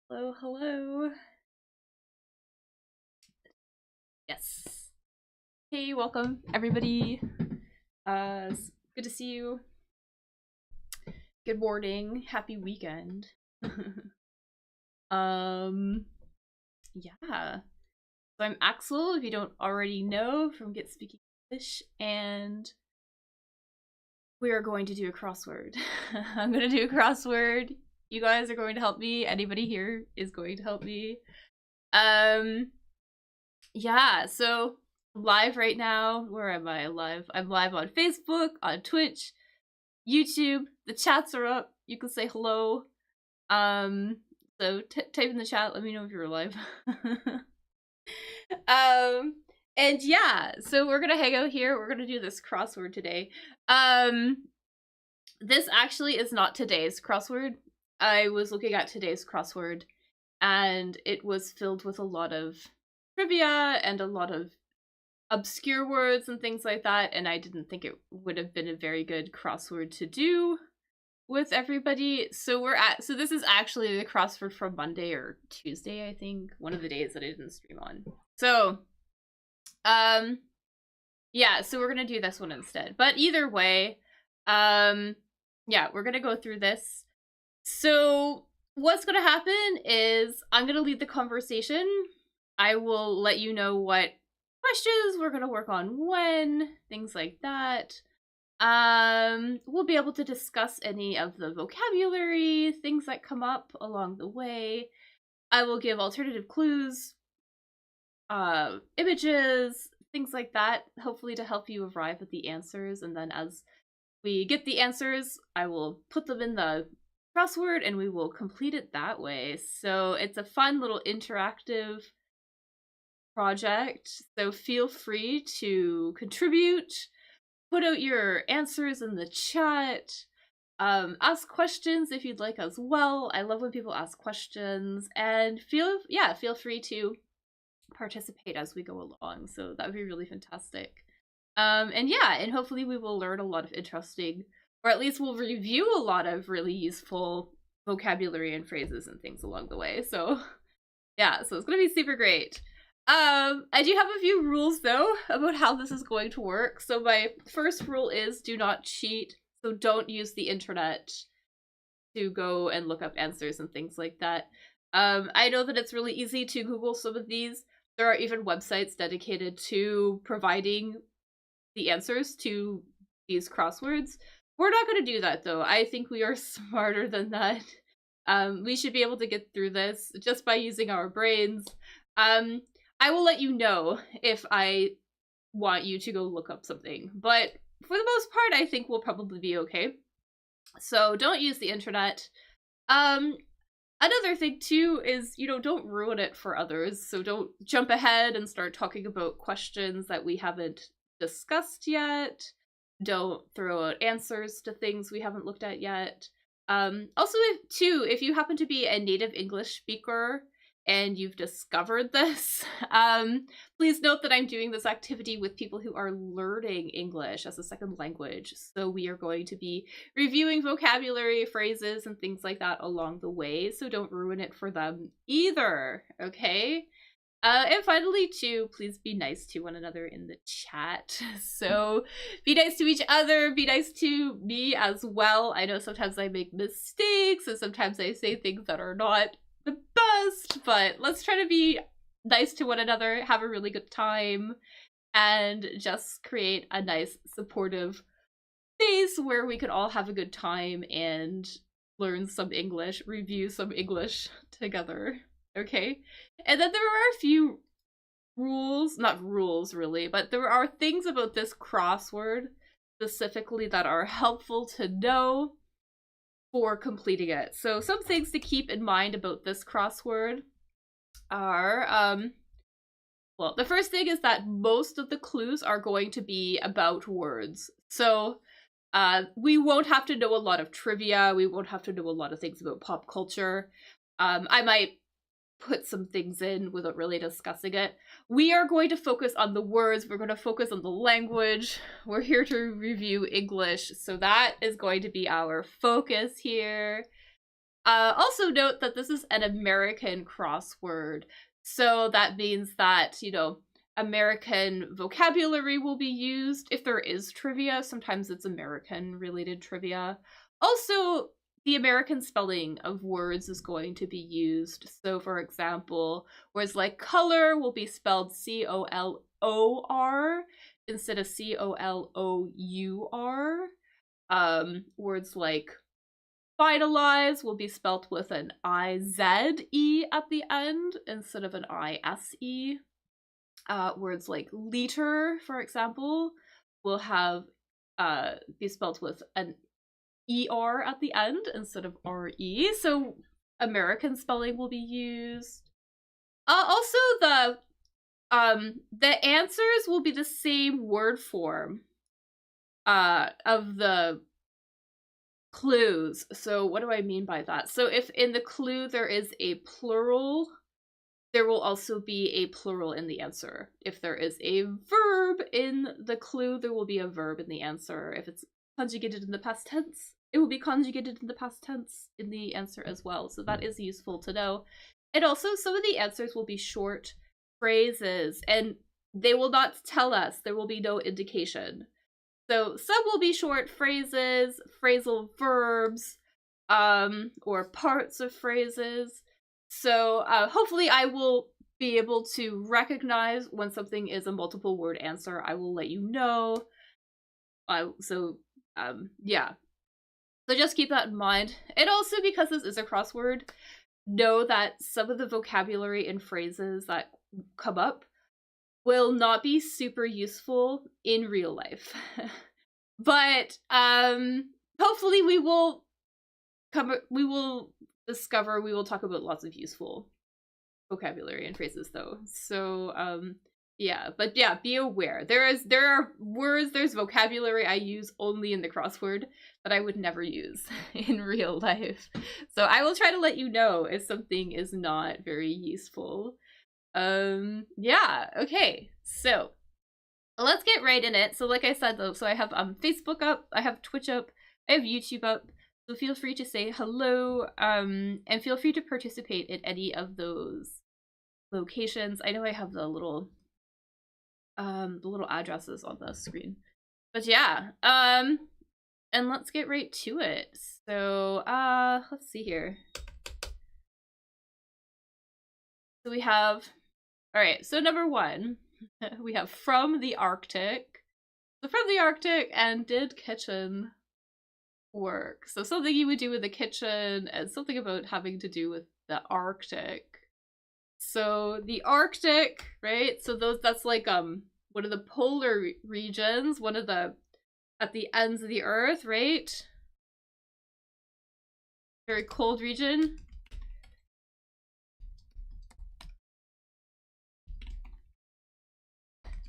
Hello, hello. Yes. Hey, welcome everybody. It's good to see you. Good morning. Happy weekend. Yeah. So I'm Axel, if you don't already know, from Get Speaking English, and we are going to do a crossword. I'm gonna do a crossword. You guys are going to help me. Anybody here is going to help me. Yeah, so live right now. Where am I live? I'm live on Facebook, on Twitch, YouTube. The chats are up. You can say hello. So type in the chat. Let me know if you're live. And yeah, so we're gonna hang out here. We're gonna do this crossword today. This actually is not today's crossword. I was looking at today's crossword, and it was filled with a lot of trivia and a lot of obscure words and things like that, and I didn't think it would have been a very good crossword to do with everybody. So this is actually the crossword from Monday or Tuesday, I think, one of the days that I didn't stream on. So yeah, so we're gonna do this one instead. But either way, yeah, we're gonna go through this. So what's gonna happen is I'm gonna lead the conversation. I will let you know what questions we're gonna work on when, things like that. We'll be able to discuss any of the vocabulary, things that come up along the way. I will give alternative clues, images, things like that, hopefully to help you arrive at the answers, and then as we get the answers, I will put them in the crossword and we will complete it that way. So it's a fun little interactive project, so feel free to contribute, put out your answers in the chat, ask questions if you'd like as well. I love when people ask questions, and feel free to participate as we go along, so that would be really fantastic. And hopefully we will learn a lot of interesting, or at least we'll review a lot of really useful vocabulary and phrases and things along the way. So yeah, so it's gonna be super great. I do have a few rules though about how this is going to work. So my first rule is do not cheat. So don't use the internet to go and look up answers and things like that. I know that it's really easy to Google some of these. There are even websites dedicated to providing the answers to these crosswords. We're not going to do that though. I think we are smarter than that. We should be able to get through this just by using our brains. I will let you know if I want you to go look up something, but for the most part, I think we'll probably be okay. So don't use the internet. Another thing too is, don't ruin it for others. So don't jump ahead and start talking about questions that we haven't discussed yet. Don't throw out answers to things we haven't looked at yet. Also, if you happen to be a native English speaker and you've discovered this, please note that I'm doing this activity with people who are learning English as a second language. So we are going to be reviewing vocabulary, phrases, and things like that along the way. So don't ruin it for them either, okay? And finally, too, please be nice to one another in the chat. So be nice to each other, be nice to me as well. I know sometimes I make mistakes, and sometimes I say things that are not the best, but let's try to be nice to one another, have a really good time, and just create a nice, supportive space where we could all have a good time and learn some English, review some English together. Okay? And then there are a few rules, not rules really, but there are things about this crossword specifically that are helpful to know for completing it. So some things to keep in mind about this crossword are, well, the first thing is that most of the clues are going to be about words. So we won't have to know a lot of trivia, we won't have to know a lot of things about pop culture. I might put some things in without really discussing it. We are going to focus on the words, we're going to focus on the language, we're here to review English, so that is going to be our focus here. Also note that this is an American crossword. So that means that, you know, American vocabulary will be used. If there is trivia, sometimes it's American-related trivia. Also, the American spelling of words is going to be used. So, for example, words like color will be spelled C-O-L-O-R instead of C-O-L-O-U-R. Words like finalize will be spelt with an I-Z-E at the end instead of an I-S-E. Words like liter, for example, will have be spelt with an ER at the end instead of RE. So American spelling will be used. Also, the answers will be the same word form of the clues. So what do I mean by that? So if in the clue there is a plural, there will also be a plural in the answer. If there is a verb in the clue, there will be a verb in the answer. If it's conjugated in the past tense, it will be conjugated in the past tense in the answer as well. So that is useful to know. And also, some of the answers will be short phrases, and they will not tell us. There will be no indication. So some will be short phrases, phrasal verbs, or parts of phrases. So hopefully I will be able to recognize when something is a multiple word answer. I will let you know. Yeah. So just keep that in mind. And also, because this is a crossword, know that some of the vocabulary and phrases that come up will not be super useful in real life. But hopefully we will talk about lots of useful vocabulary and phrases though. So yeah, but yeah, be aware. There are words, there's vocabulary I use only in the crossword that I would never use in real life. So I will try to let you know if something is not very useful. Yeah, okay. So let's get right in it. So like I said though, so I have Facebook up, I have Twitch up, I have YouTube up. So feel free to say hello, and feel free to participate in any of those locations. I know I have the little addresses on the screen. But yeah, and let's get right to it. So let's see here. So we have, all right, so number one, we have from the Arctic. So from the Arctic, and did kitchen work? So something you would do with the kitchen, and something about having to do with the Arctic. So the Arctic, right? So that's like one of the polar regions, one of the at the ends of the earth, right? Very cold region.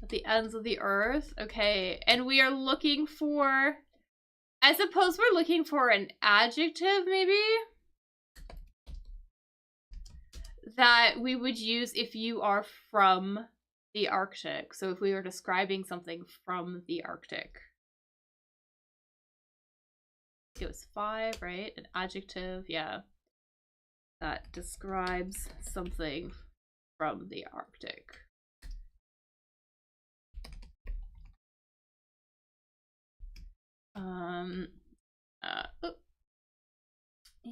At the ends of the earth. Okay, and we are looking for, I suppose we're looking for an adjective, maybe? That we would use if you are from the Arctic. So if we were describing something from the Arctic. It was 5, right? An adjective, yeah. That describes something from the Arctic.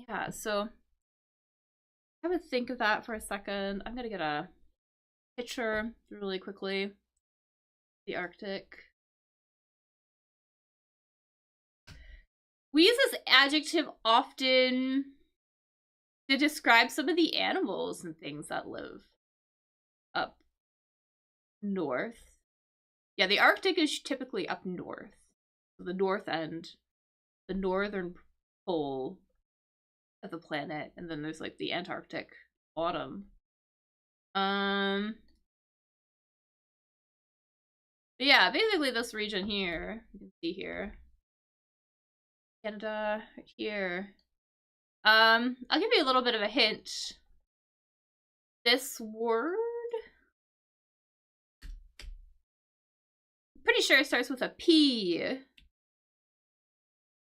Yeah, so I would think of that for a second. I'm gonna get a picture really quickly. The Arctic. We use this adjective often to describe some of the animals and things that live up north. Yeah, the Arctic is typically up north. The north end, the northern pole of the planet, and then there's like the Antarctic bottom. But yeah, basically this region here, you can see here. Canada, right here. I'll give you a little bit of a hint. This word, pretty sure it starts with a P.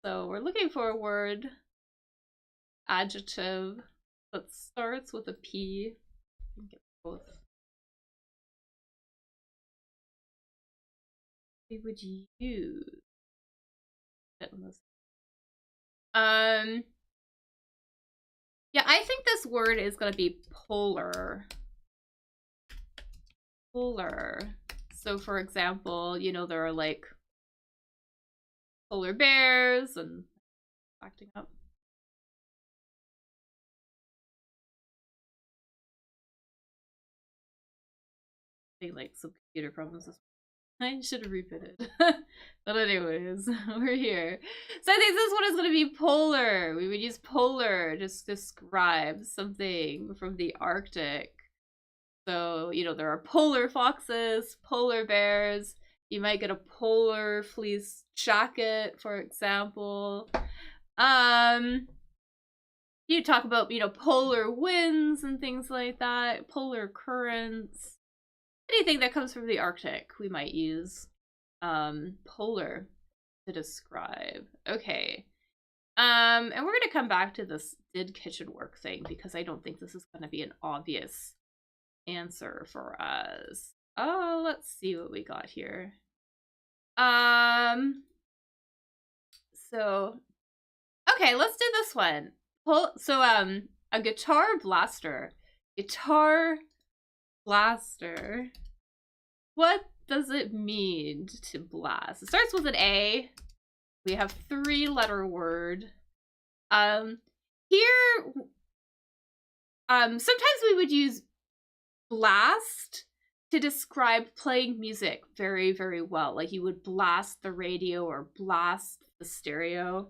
So we're looking for a word adjective that starts with a P. I think it's both. We would use yeah, I think this word is gonna be polar. Polar. So for example, you know, there are like polar bears and acting up. Like some computer problems. I should have rebooted. But anyways, we're here. So I think this one is going to be polar. We would use polar just to describe something from the Arctic. So, you know, there are polar foxes, polar bears. You might get a polar fleece jacket, for example. You talk about, you know, polar winds and things like that, polar currents. Anything that comes from the Arctic, we might use polar to describe. Okay. And we're gonna come back to this did kitchen work thing because I don't think this is gonna be an obvious answer for us. Oh, let's see what we got here. So okay, let's do this one. So a guitar blaster. Guitar blaster. What does it mean to blast? It starts with an A. We have 3-letter word. Here, sometimes we would use blast to describe playing music very, very well. Like you would blast the radio or blast the stereo.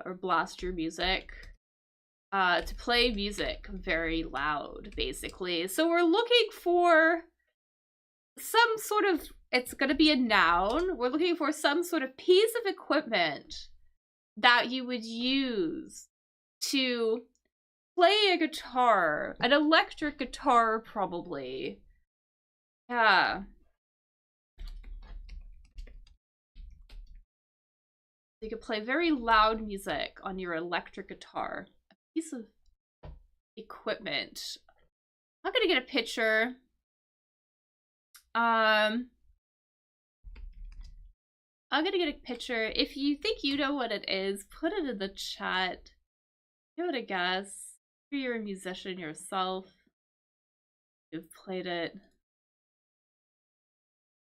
Or blast your music. To play music very loud, basically. So we're looking for some sort of, it's going to be a noun. We're looking for some sort of piece of equipment that you would use to play a guitar. An electric guitar, probably. Yeah. You could play very loud music on your electric guitar. A piece of equipment. I'm gonna get a picture. I'm gonna get a picture. If you think you know what it is, put it in the chat. Give it a guess. If you're a musician yourself, you've played it.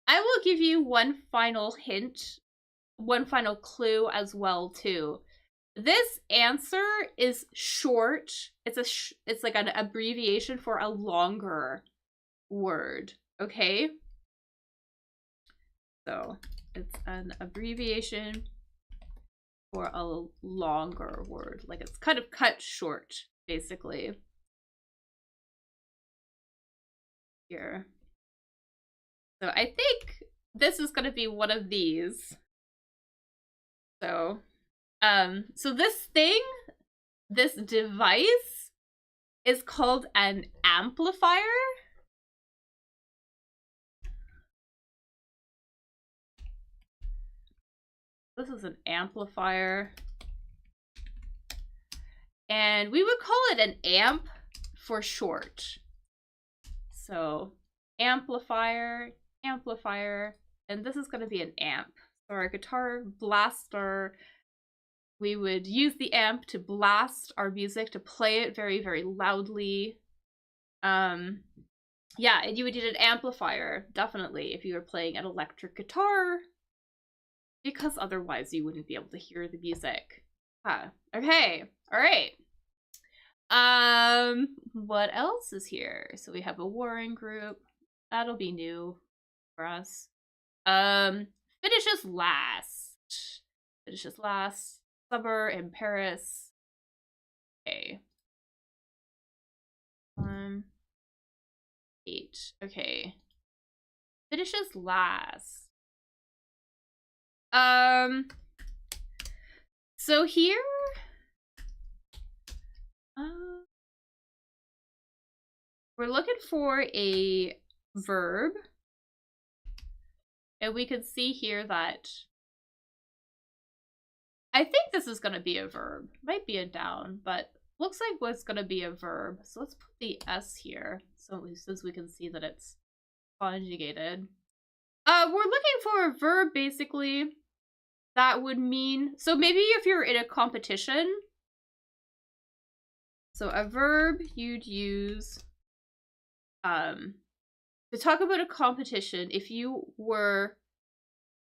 I will give you one final hint, one final clue as well too. This answer is short. It's like an abbreviation for a longer word, okay? So it's an abbreviation for a longer word. Like it's kind of cut short, basically. Here. So I think this is gonna be one of these. So, so this thing, this device is called an amplifier. This is an amplifier. And we would call it an amp for short. So amplifier, amplifier, and this is going to be an amp. So our guitar blaster, we would use the amp to blast our music, to play it very, very loudly. Yeah, and you would need an amplifier, definitely, if you were playing an electric guitar, because otherwise you wouldn't be able to hear the music. Okay, all right. What else is here? So we have a warring group. That'll be new for us. Finishes last. Finishes last. Summer in Paris. Okay. 8. Okay. Finishes last. So here, we're looking for a verb And we can see here that I think this is going to be a verb. Might be a noun, but looks like what's going to be a verb. So let's put the S here so we can see that it's conjugated. We're looking for a verb, basically, that would mean... So maybe if you're in a competition... So a verb you'd use to talk about a competition if you were,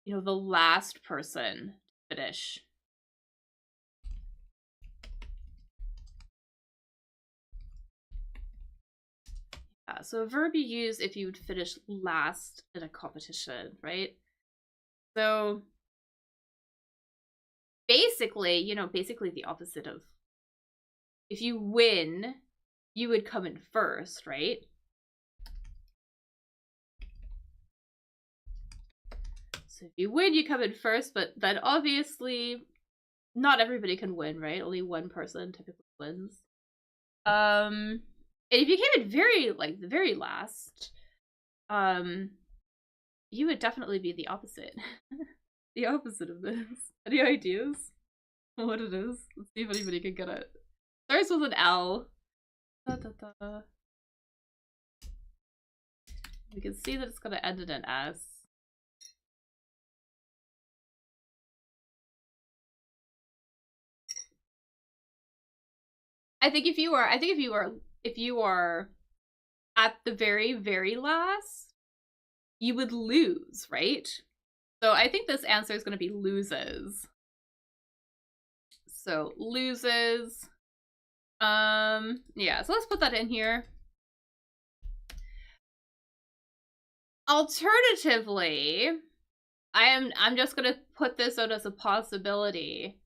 you know, the last person to finish. So a verb you use if you would finish last in a competition, right? So basically, you know, basically the opposite of if you win, you would come in first, right? So if you win, you come in first, but then obviously not everybody can win, right? Only one person typically wins. And if you came in the very last, you would definitely be the opposite. The opposite of this. Any ideas what it is? Let's see if anybody can get it. Starts with an L. Da, da, da. We can see that it's going to end in an S. I think if you are at the very, very last, you would lose, right? So I think this answer is going to be loses. So loses. Yeah, so let's put that in here. Alternatively, I'm just gonna put this out as a possibility.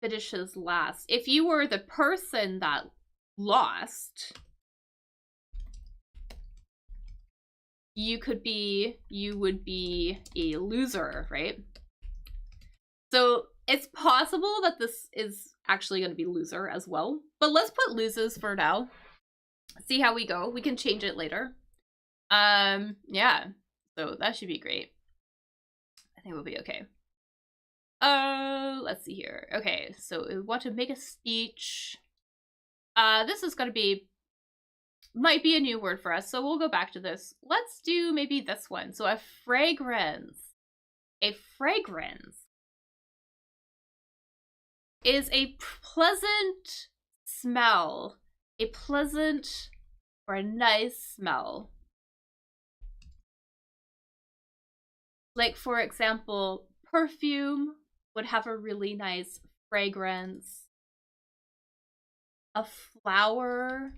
Finishes last. If you were the person that lost, you would be a loser, right? So it's possible that this is actually going to be loser as well. But let's put loses for now. See how we go. We can change it later. Yeah. So that should be great. I think we'll be okay. Let's see here. Okay, so we want to make a speech. This is going to be... might be a new word for us, so we'll go back to this. Let's do maybe this one. So a fragrance. A fragrance is a pleasant smell. A pleasant or a nice smell. Like, for example, perfume would have a really nice fragrance. A flower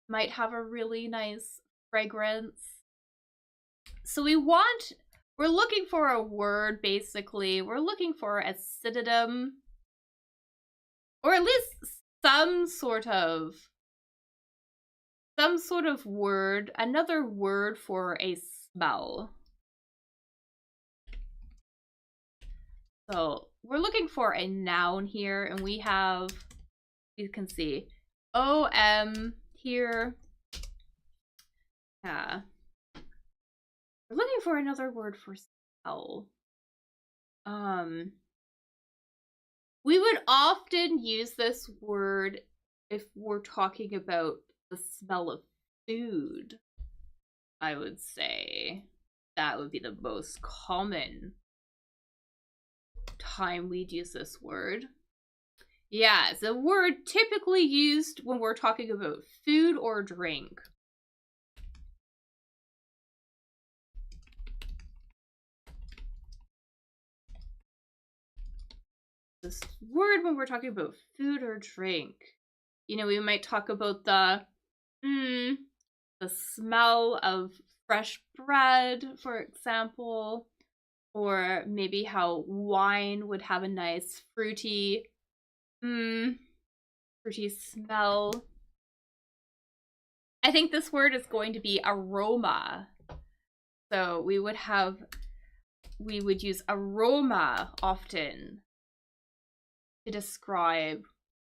might have a really nice fragrance. So we're looking for a word, basically. We're looking for a synonym, or at least some sort of word, another word for a smell. So we're looking for a noun here, and we have, you can see, OM here. Yeah. We're looking for another word for smell. We would often use this word if we're talking about the smell of food, I would say. That would be the most common time we'd use this word. Yeah, it's a word typically used when we're talking about food or drink. This word when we're talking about food or drink. You know, we might talk about the smell of fresh bread, for example, or maybe how wine would have a nice fruity smell. I think this word is going to be aroma. So we would use aroma often to describe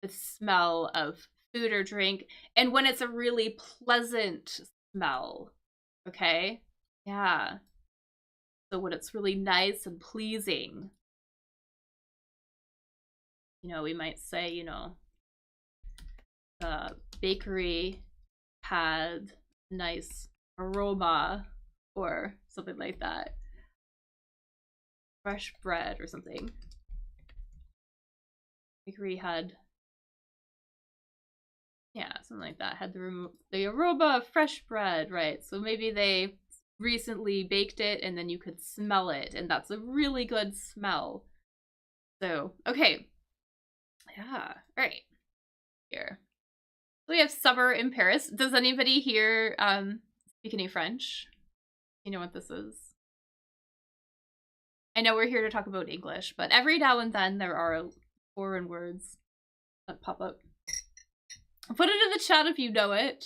the smell of food or drink, and when it's a really pleasant smell. Okay? Yeah. So when it's really nice and pleasing, you know, we might say, you know, the bakery had nice aroma or something like that. Fresh bread or something. Bakery had, yeah, something like that. Had the aroma of fresh bread, right? So maybe they recently baked it and then you could smell it, and that's a really good smell. So, okay. Yeah, alright. Here. So we have summer in Paris. Does anybody here speak any French? You know what this is? I know we're here to talk about English, but every now and then there are foreign words that pop up. Put it in the chat if you know it.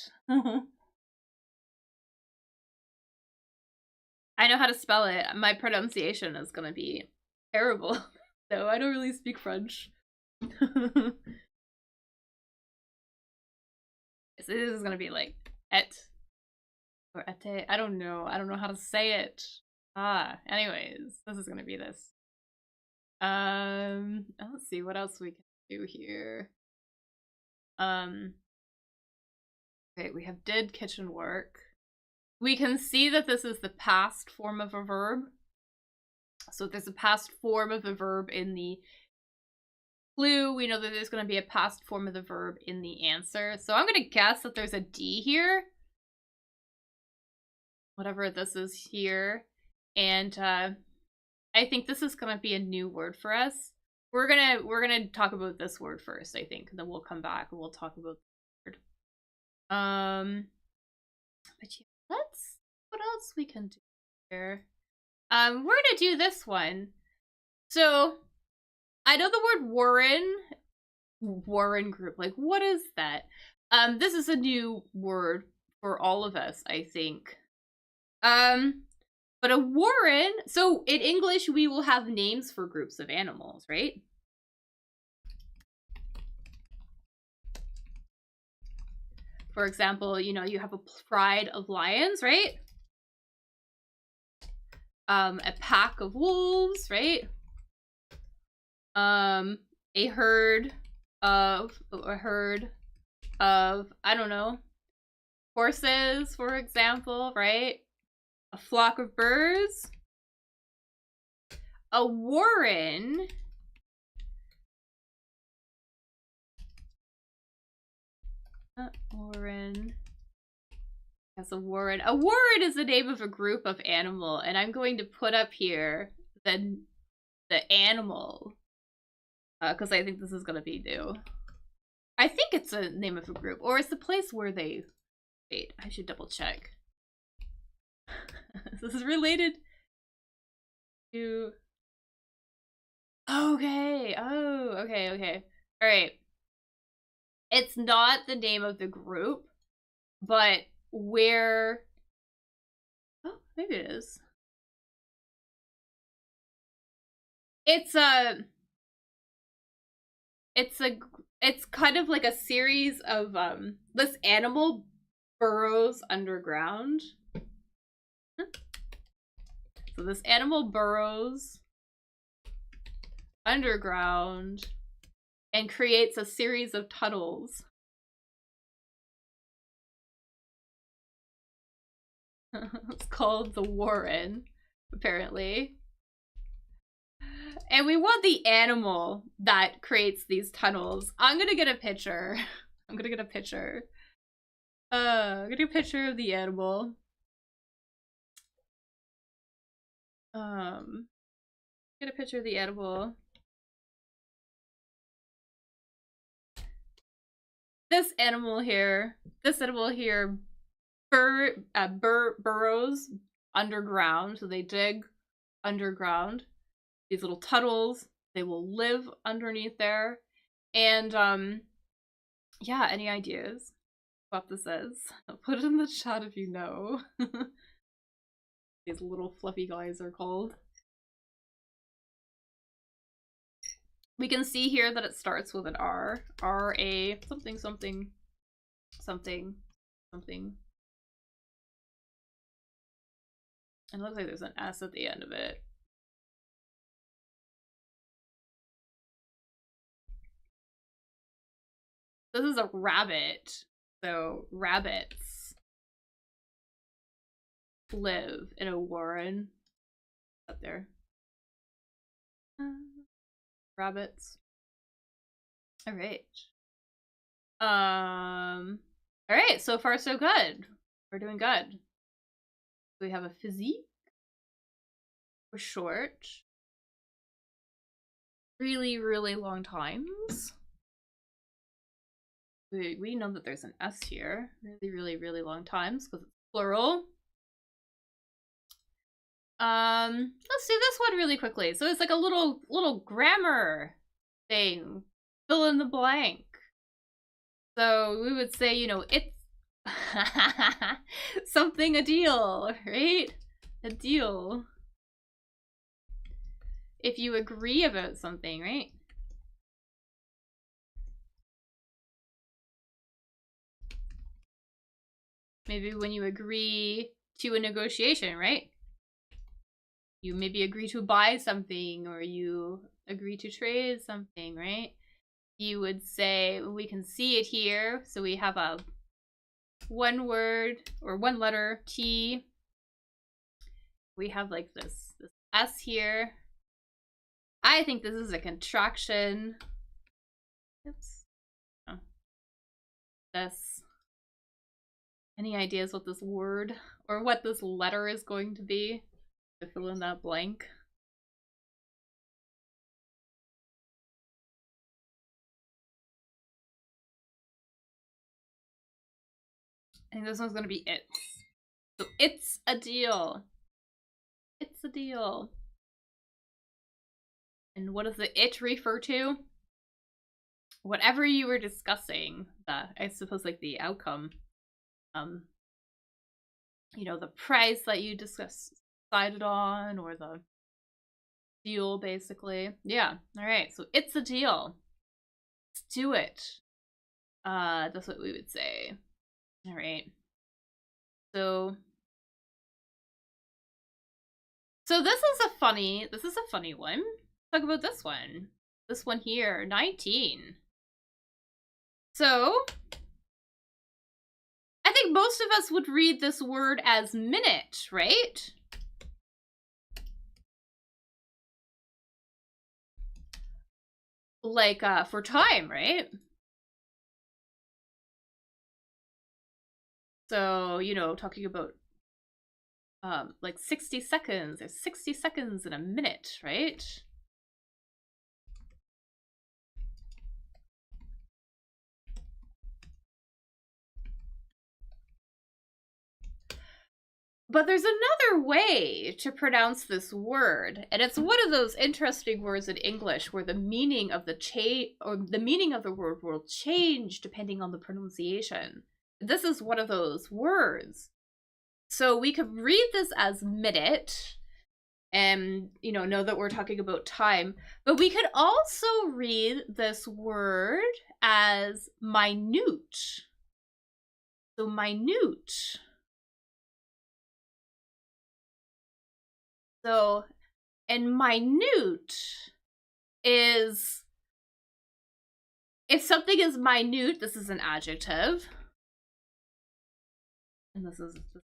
I know how to spell it. My pronunciation is gonna be terrible. No, I don't really speak French. This is gonna be like et or ete. I don't know. I don't know how to say it. Anyways, this is gonna be this. Let's see what else we can do here. Okay, we have did kitchen work. We can see that this is the past form of a verb. So if there's a past form of a verb in the clue, we know that there's going to be a past form of the verb in the answer. So I'm going to guess that there's a D here. Whatever this is here. And I think this is going to be a new word for us. We're gonna talk about this word first, I think, and then we'll come back and we'll talk about the word. But yeah, let's, what else we can do here? We're gonna do this one. So I know the word Warren group, like what is that? This is a new word for all of us, I think. But a warren, so in English we will have names for groups of animals, right? For example, you know, you have a pride of lions, right? A pack of wolves, right? A herd of, I don't know, horses, for example, right? A flock of birds. A warren as a warren. A warren is the name of a group of animal, and I'm going to put up here the animal because I think this is gonna be new. I think it's a name of a group, or it's the place where they. Wait, I should double check. This is related to. Okay. Oh, okay. All right. It's not the name of the group, but where. Oh, maybe it is. It's kind of like a series of this animal burrows underground. So this animal burrows underground and creates a series of tunnels. It's called the warren, apparently. And we want the animal that creates these tunnels. I'm gonna get a picture. I'm gonna get a picture of the animal. Get a picture of the animal. This animal here burrows underground. So they dig underground. These little tunnels, they will live underneath there. And yeah, any ideas what this is? Put it in the chat if you know. These little fluffy guys are called. We can see here that it starts with an R. R-A something something something something. It looks like there's an S at the end of it. This is a rabbit. So rabbits live in a warren. Up there. Rabbits. All right. All right. So far, so good. We're doing good. We have a physique. We're short. Really, really long times. We know that there's an S here. Really, really, really long times because it's plural. Let's do this one really quickly. So it's like a little grammar thing. Fill in the blank. So we would say, you know, it's something a deal, right? A deal. If you agree about something, right? Maybe when you agree to a negotiation, right? You maybe agree to buy something or you agree to trade something, right? You would say, we can see it here. So we have a one word or one letter T. We have like this S here. I think this is a contraction. Oops. Oh. This. Any ideas what this word or what this letter is going to be? To fill in that blank. I think this one's gonna be it. So it's a deal. It's a deal. And what does the it refer to? Whatever you were discussing, I suppose like the outcome. You know, the price that you decided on, or the deal, basically. Yeah. All right. So it's a deal. Let's do it. That's what we would say. All right. So this is a funny one. Talk about this one. This one here, 19. So I think most of us would read this word as minute, right? Like for time, right? So, you know, talking about like 60 seconds. There's 60 seconds in a minute, right? But there's another way to pronounce this word, and it's one of those interesting words in English where the meaning of the meaning of the word will change depending on the pronunciation. This is one of those words. So we could read this as minute and, you know that we're talking about time, but we could also read this word as minute. So minute. So, and minute is, if something is minute, this is an adjective. And this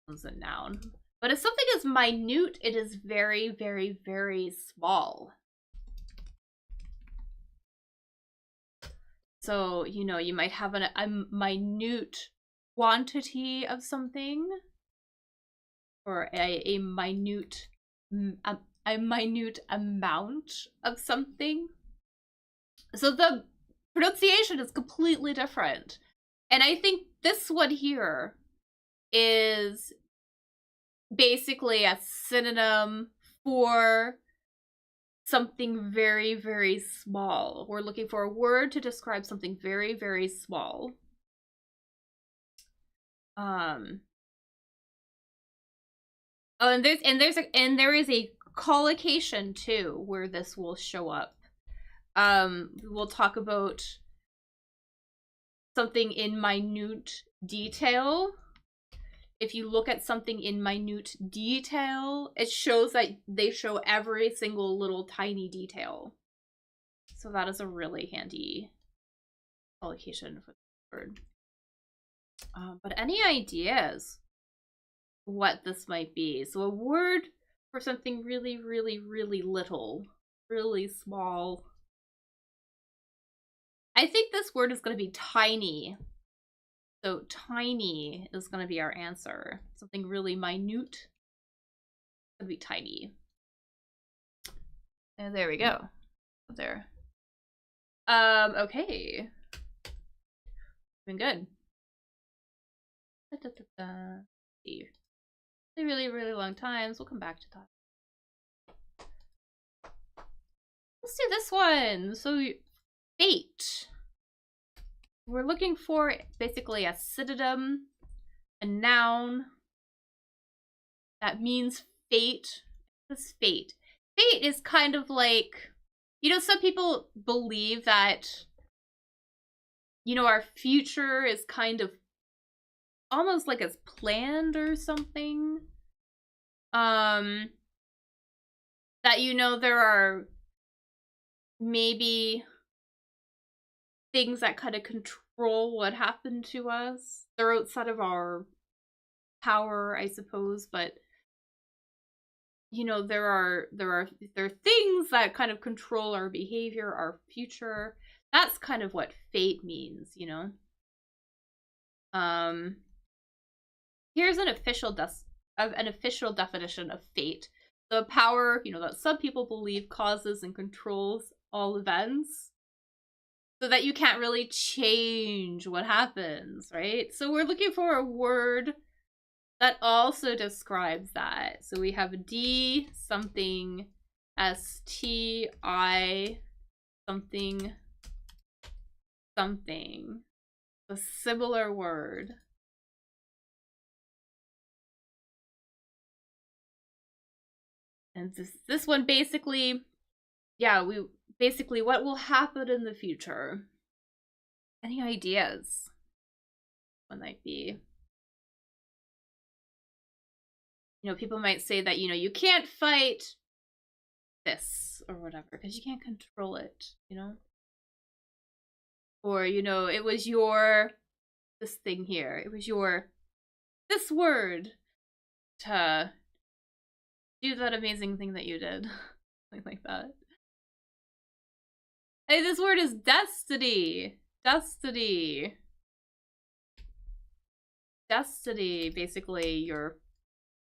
one's a noun. But if something is minute, it is very, very, very small. So, you know, you might have a minute quantity of something, or a minute amount of something. So the pronunciation is completely different. And I think this one here is basically a synonym for something very, very small. We're looking for a word to describe something very, very small. Oh, and there is a collocation too where this will show up. We'll talk about something in minute detail if you look at something in minute detail, it shows that they show every single little tiny detail. So that is a really handy allocation for the word. But any ideas what this might be? So a word for something really, really, really little, really small. I think this word is going to be tiny. So tiny is going to be our answer. Something really minute. It's going to be tiny. And there we go. There. Okay. Been good. See. Really, really long times. We'll come back to that. Let's do this one. So, fate. We're looking for basically a synonym, a noun that means fate. What's fate? Fate is kind of like, you know, some people believe that, you know, our future is kind of almost like it's planned or something. That, you know, there are maybe things that kind of control what happened to us. They're outside of our power, I suppose, but you know, there are things that kind of control our behavior, our future. That's kind of what fate means, you know. Here's an official definition of fate. The power, you know, that some people believe causes and controls all events, so that you can't really change what happens, right? So we're looking for a word that also describes that. So we have D something, STI something, something. A similar word. And this one basically, yeah, what will happen in the future? Any ideas? What might be? You know, people might say that, you know, you can't fight this or whatever because you can't control it, you know? Or, you know, it was your, this thing here, it was your, this word to do that amazing thing that you did. Something like that. Hey, this word is destiny. Destiny. Destiny, basically your,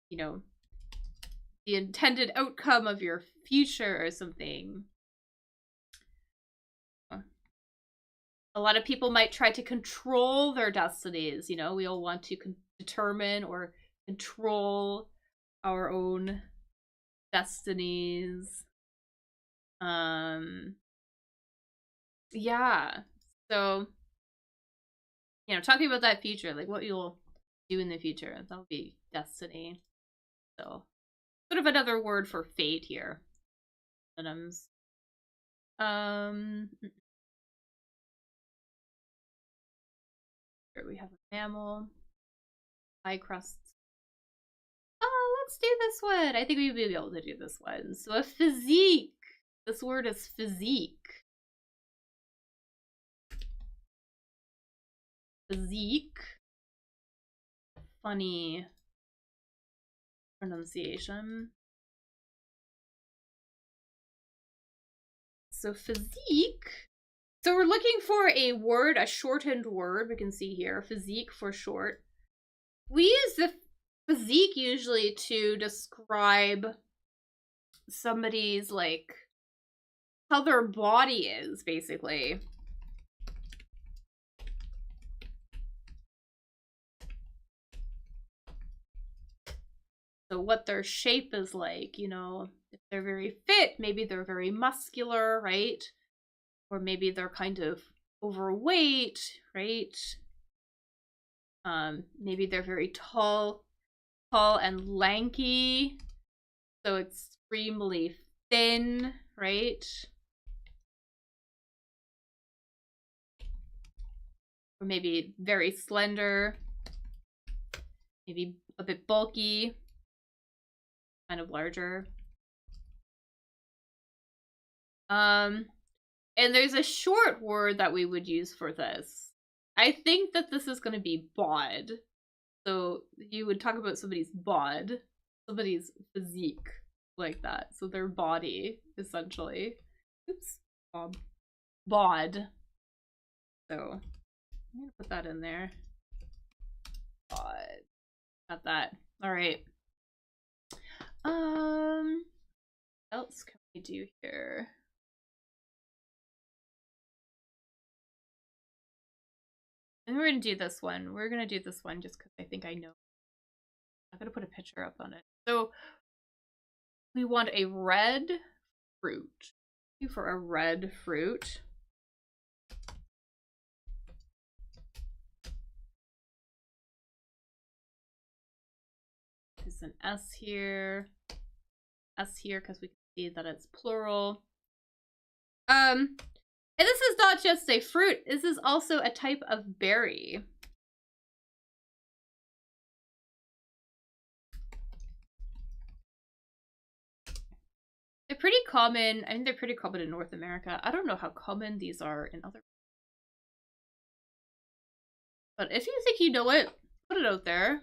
you know, the intended outcome of your future or something. A lot of people might try to control their destinies, you know, we all want to determine or control our own destinies. Yeah, so, you know, talking about that future, like what you'll do in the future, that'll be destiny. So, sort of another word for fate here. Synonyms. Here we have a mammal. Pie crusts. Oh, let's do this one. I think we'll be able to do this one. So a physique. This word is physique. Physique. Funny pronunciation. So physique. So we're looking for a word, a shortened word. We can see here, physique for short. We use the physique usually to describe somebody's, like, how their body is, basically. So what their shape is like, you know, if they're very fit, maybe they're very muscular, right? Or maybe they're kind of overweight, right? Maybe they're very tall and lanky, so extremely thin, right? Or maybe very slender. maybe a bit bulky, kind of larger. And there's a short word that we would use for this. I think that this is going to be bod. So you would talk about somebody's bod, somebody's physique, like that. So their body, essentially. Oops. Bod. So I'm gonna put that in there. Bod. Got that. All right. What else can we do here? And we're gonna do this one. We're gonna do this one just because I think I know. I'm gonna put a picture up on it. So we want a red fruit. For a red fruit. There's an S here because we can see that it's plural. And this is not just a fruit, this is also a type of berry. They're pretty common. I think they're pretty common in North America. I don't know how common these are in other. But if you think you know it, put it out there.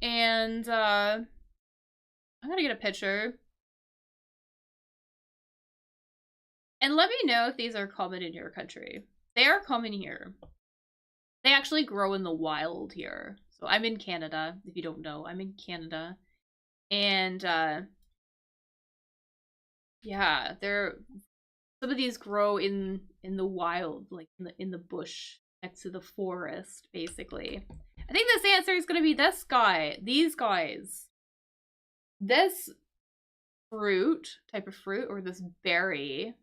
And I'm gonna get a picture. And let me know if these are common in your country. They are common here. They actually grow in the wild here. So I'm in Canada, if you don't know. I'm in Canada. And yeah, some of these grow in the wild, like in the bush next to the forest, basically. I think this answer is gonna be this guy. These guys. This fruit, type of fruit, or this berry.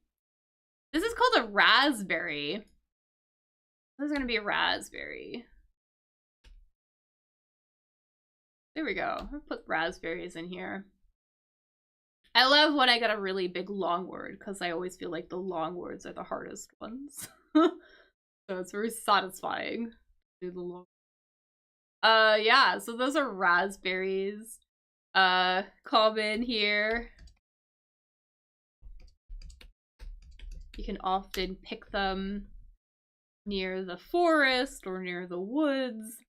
This is called a raspberry. This is gonna be a raspberry. There we go. I'll put raspberries in here. I love when I get a really big long word because I always feel like the long words are the hardest ones. So it's very satisfying to do the long. Yeah, so those are raspberries. Common here. You can often pick them near the forest or near the woods.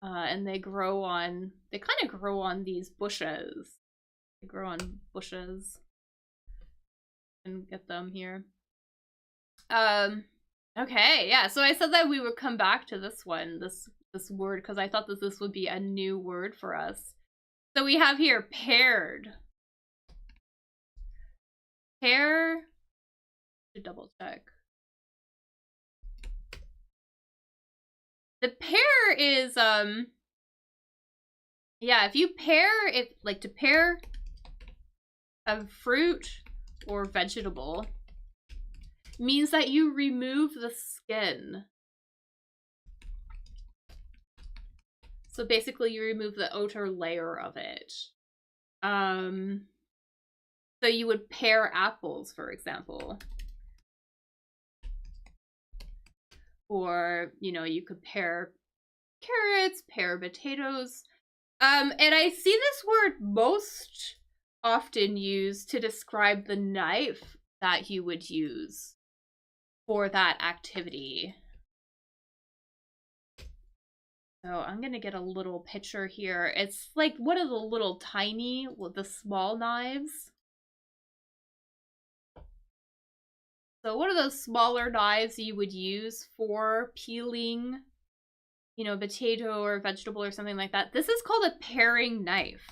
And they kind of grow on these bushes. They grow on bushes. And get them here. Okay, yeah, so I said that we would come back to this one, this word, because I thought that this would be a new word for us. So we have here paired. Pair. To double check. The pair is yeah, if you pair it, like to pair a fruit or vegetable means that you remove the skin. So basically you remove the outer layer of it. So you would pair apples, for example. Or, you know, you could pair carrots, pair potatoes. And I see this word most often used to describe the knife that you would use for that activity. So I'm gonna get a little picture here. It's like one of the little tiny, the small knives. So one of those smaller knives you would use for peeling, you know, potato or vegetable or something like that. This is called a paring knife.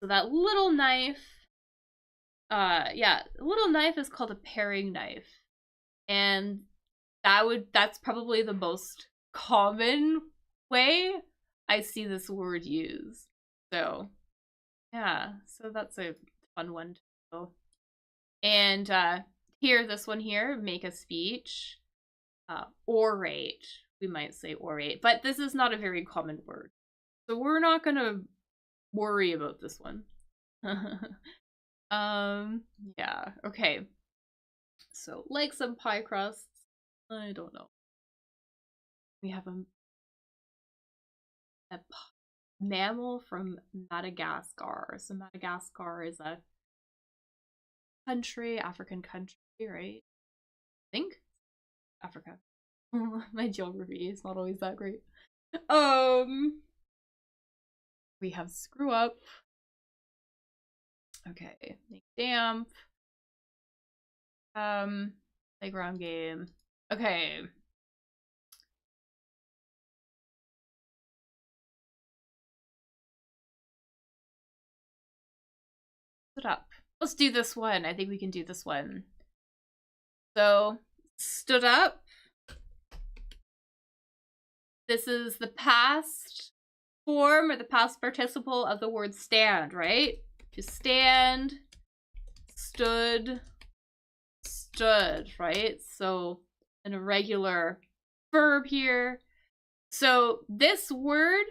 So that little knife, yeah, little knife is called a paring knife. And that's probably the most common way I see this word used. So, yeah, so that's a fun one to know. And here, this one here, make a speech. Orate, we might say orate, but this is not a very common word. So we're not gonna worry about this one. Yeah, okay. So, like some pie crusts. I don't know. We have a mammal from Madagascar. So Madagascar is a country, African country, right? I think Africa. My geography is not always that great. We have screw up. Okay, make damp. Playground game. Okay. Stood up. Let's do this one. I think we can do this one. So, stood up. This is the past form or the past participle of the word stand, right? To stand, stood, stood, right? So, an irregular verb here. So, this word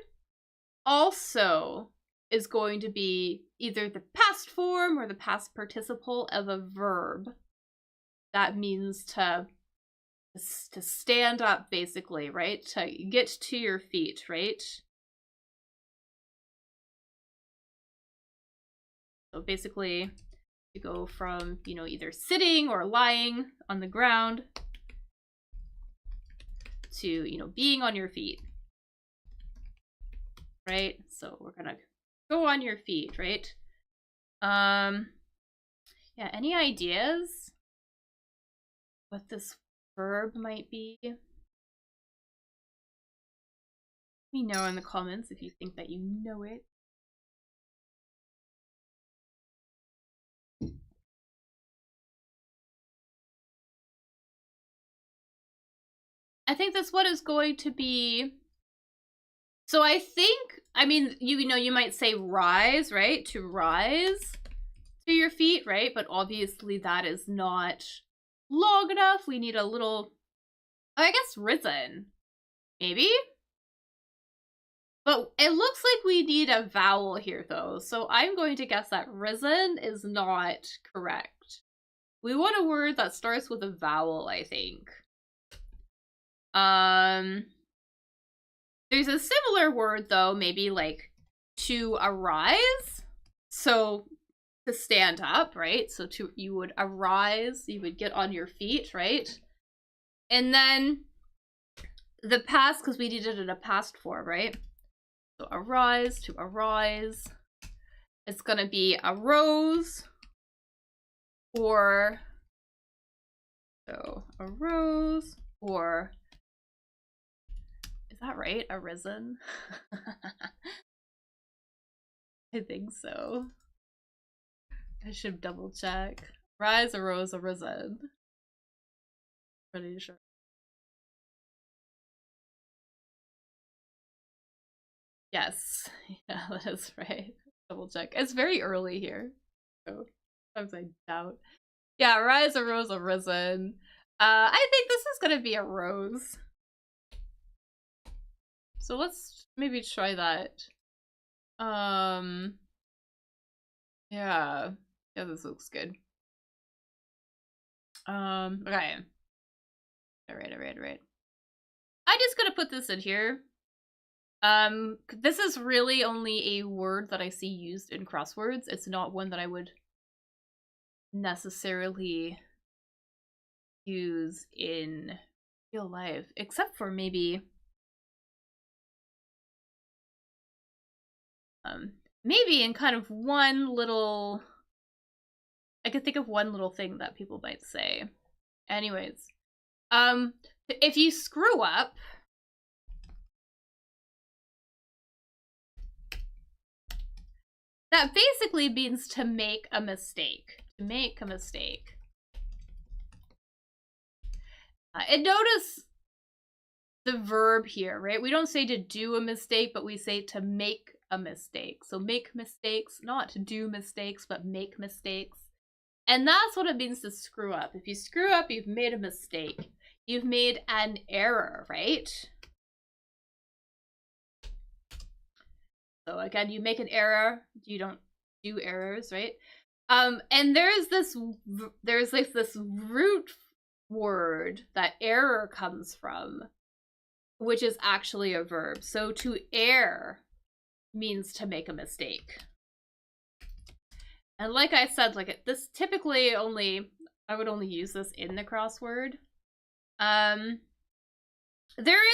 also is going to be either the past form or the past participle of a verb. That means to stand up, basically, right? To get to your feet, right? So basically, you go from, you know, either sitting or lying on the ground to, you know, being on your feet, right? So we're gonna go on your feet, right? Yeah, any ideas what this verb might be? Let me know in the comments if you think that you know it. I think this one is going to be, so I think, I mean, you know, you might say rise, right? To rise to your feet, right? But obviously that is not long enough. We need a little, I guess, risen, maybe? But it looks like we need a vowel here, though. So I'm going to guess that risen is not correct. We want a word that starts with a vowel, I think. There's a similar word, though, maybe like to arise. So to stand up, right? So you would arise, you would get on your feet, right? And then the past, because we did it in a past form, right? So arise, to arise. It's gonna be arose, or so arose, or is that right? Arisen? I think so. I should double check. Rise, arose, arisen. Pretty sure. Yes. Yeah, that is right. Double check. It's very early here. So sometimes I doubt. Yeah, rise, arose, arisen. I think this is gonna be a rose. So let's maybe try that. Yeah. Yeah, this looks good. Okay. Alright. I'm just gonna put this in here. This is really only a word that I see used in crosswords. It's not one that I would necessarily use in real life, except for maybe maybe in kind of one little, I could think of one little thing that people might say. Anyways, if you screw up, that basically means to make a mistake. To make a mistake. And notice the verb here, right? We don't say to do a mistake, but we say to make a mistake. So make mistakes, not to do mistakes, but make mistakes. And that's what it means to screw up. If you screw up, you've made a mistake. You've made an error, right? So again, you make an error. You don't do errors, right? And there's like this root word that error comes from, which is actually a verb. So to err means to make a mistake. And like I said, like this typically I would only use this in the crossword. There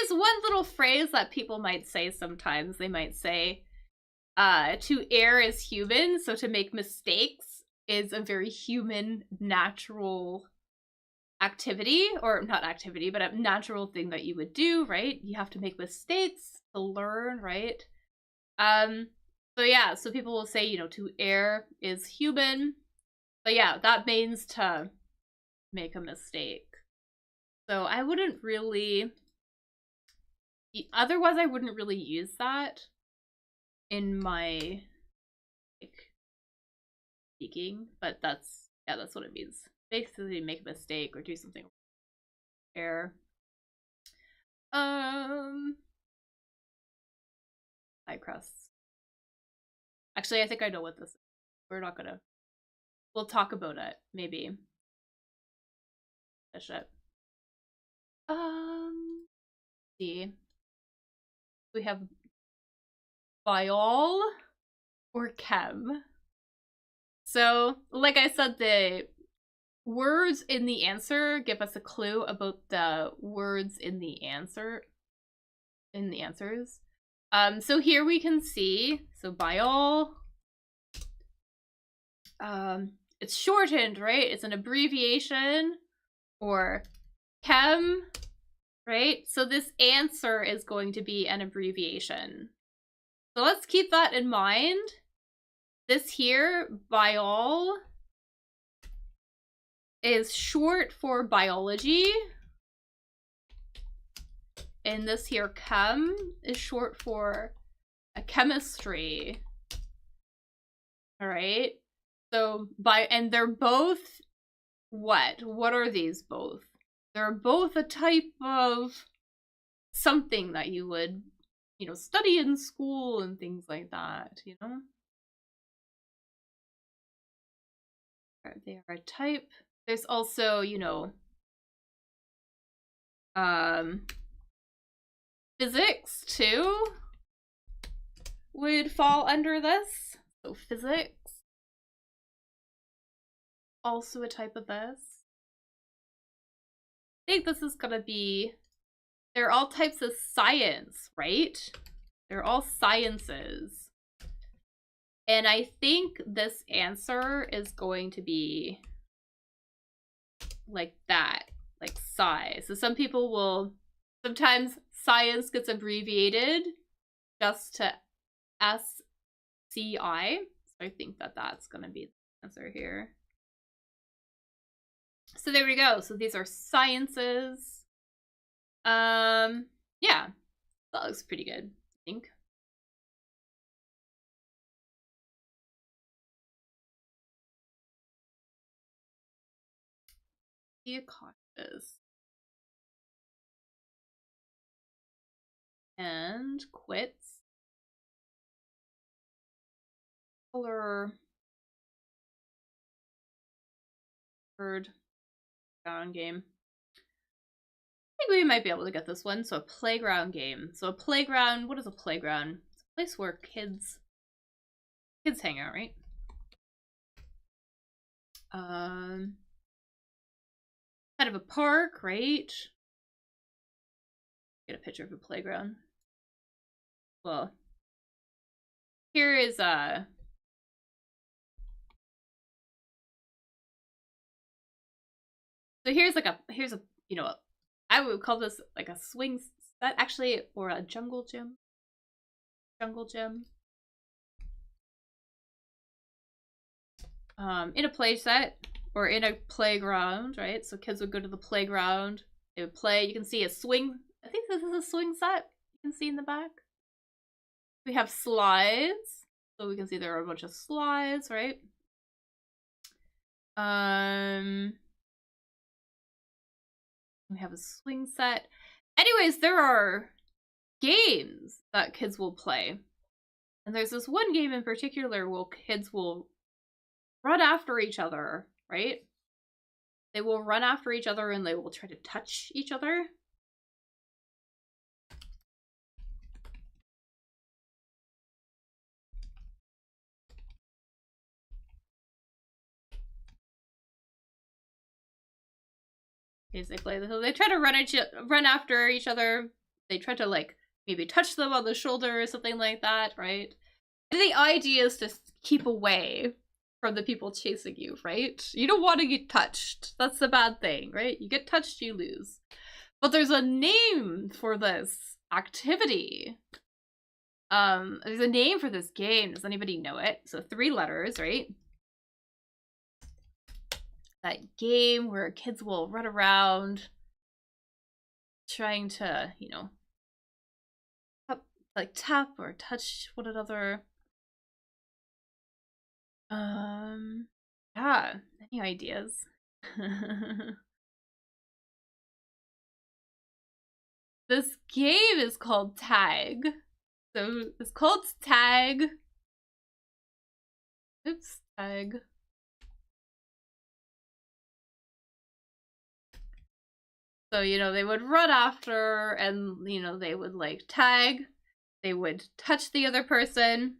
is one little phrase that people might say sometimes. They might say, to err is human, so to make mistakes is a very human, natural activity, or not activity, but a natural thing that you would do, right? You have to make mistakes to learn, right? So yeah, so people will say, you know, to err is human. But yeah, that means to make a mistake. So I wouldn't really, otherwise I wouldn't really use that in my like speaking, but that's what it means. Basically make a mistake or do something error. High crusts. Actually, I think I know what this is. We're not gonna, we'll talk about it, maybe. Finish it. See. We have biol or chem. So, like I said, the words in the answer give us a clue about the words in the answers. So here we can see, so biol, it's shortened, right? It's an abbreviation, or chem, right? So this answer is going to be an abbreviation. So let's keep that in mind. This here, biol, is short for biology. And this here, chem, is short for a chemistry. All right. So and they're both what? What are these both? They're both a type of something that you would, you know, study in school and things like that, you know? They are a type. There's also, you know, physics too would fall under this. So physics, also a type of this. I think this is gonna be, they're all types of science, right? They're all sciences. And I think this answer is going to be like that, like sci. So some people will, sometimes science gets abbreviated just to SCI. So I think that that's going to be the answer here. So there we go. So these are sciences. Yeah, that looks pretty good, I think. Be cautious. And quits. Color. Bird. Ground game. I think we might be able to get this one. So a playground game. So a playground, what is a playground? It's a place where kids hang out, right? Kind of a park, right? Get a picture of a playground. Well, here is so here's a you know, I would call this like a swing set actually, or a jungle gym. In a play set or in a playground, right? So kids would go to the playground, they would play. You can see a swing. I think this is a swing set. You can see in the back. We have slides. So we can see there are a bunch of slides, right? We have a swing set. Anyways, there are games that kids will play. And there's this one game in particular where kids will run after each other, right? They will run after each other and they will try to touch each other. Basically, so they try to run after each other. They try to like maybe touch them on the shoulder or something like that, right? And the idea is to keep away from the people chasing you, right? You don't want to get touched. That's the bad thing, right? You get touched, you lose. But there's a name for this activity. There's a name for this game. Does anybody know it? So 3 letters, right? That game where kids will run around trying to, you know, tap or touch one another. Yeah, any ideas? This game is called Tag. So it's called Tag. Oops, Tag. So, you know, they would run after and, you know, they would like tag. They would touch the other person.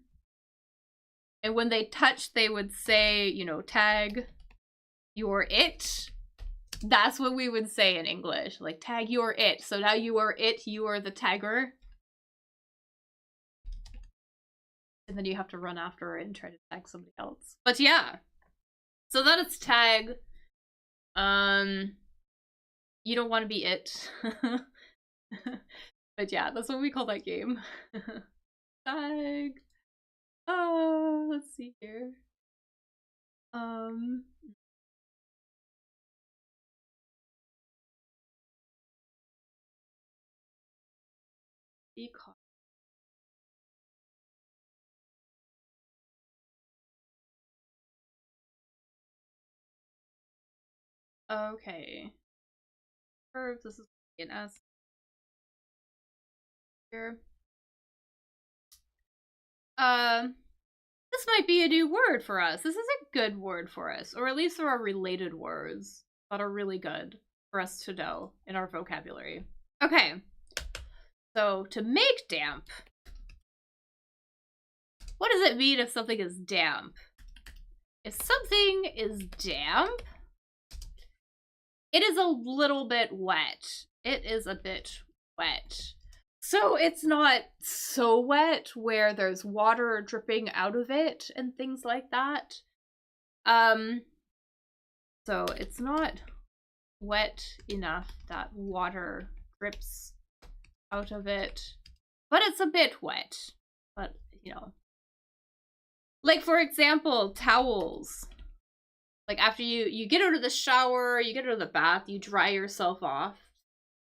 And when they touched, they would say, you know, tag, you're it. That's what we would say in English. Like, tag, you're it. So now you are it, you are the tagger. And then you have to run after and try to tag somebody else. But yeah. So that is tag. You don't want to be it. But yeah, that's what we call that game. Tag. Oh, let's see here. Okay. Curves, this is an S here. This might be a new word for us. This is a good word for us, or at least there are related words that are really good for us to know in our vocabulary. Okay. So, to make damp. What does it mean if something is damp? If something is damp, it is a little bit wet. It is a bit wet. So it's not so wet where there's water dripping out of it and things like that. So it's not wet enough that water drips out of it, but it's a bit wet. But, you know, like for example, towels. Like after you get out of the shower, you get out of the bath, you dry yourself off.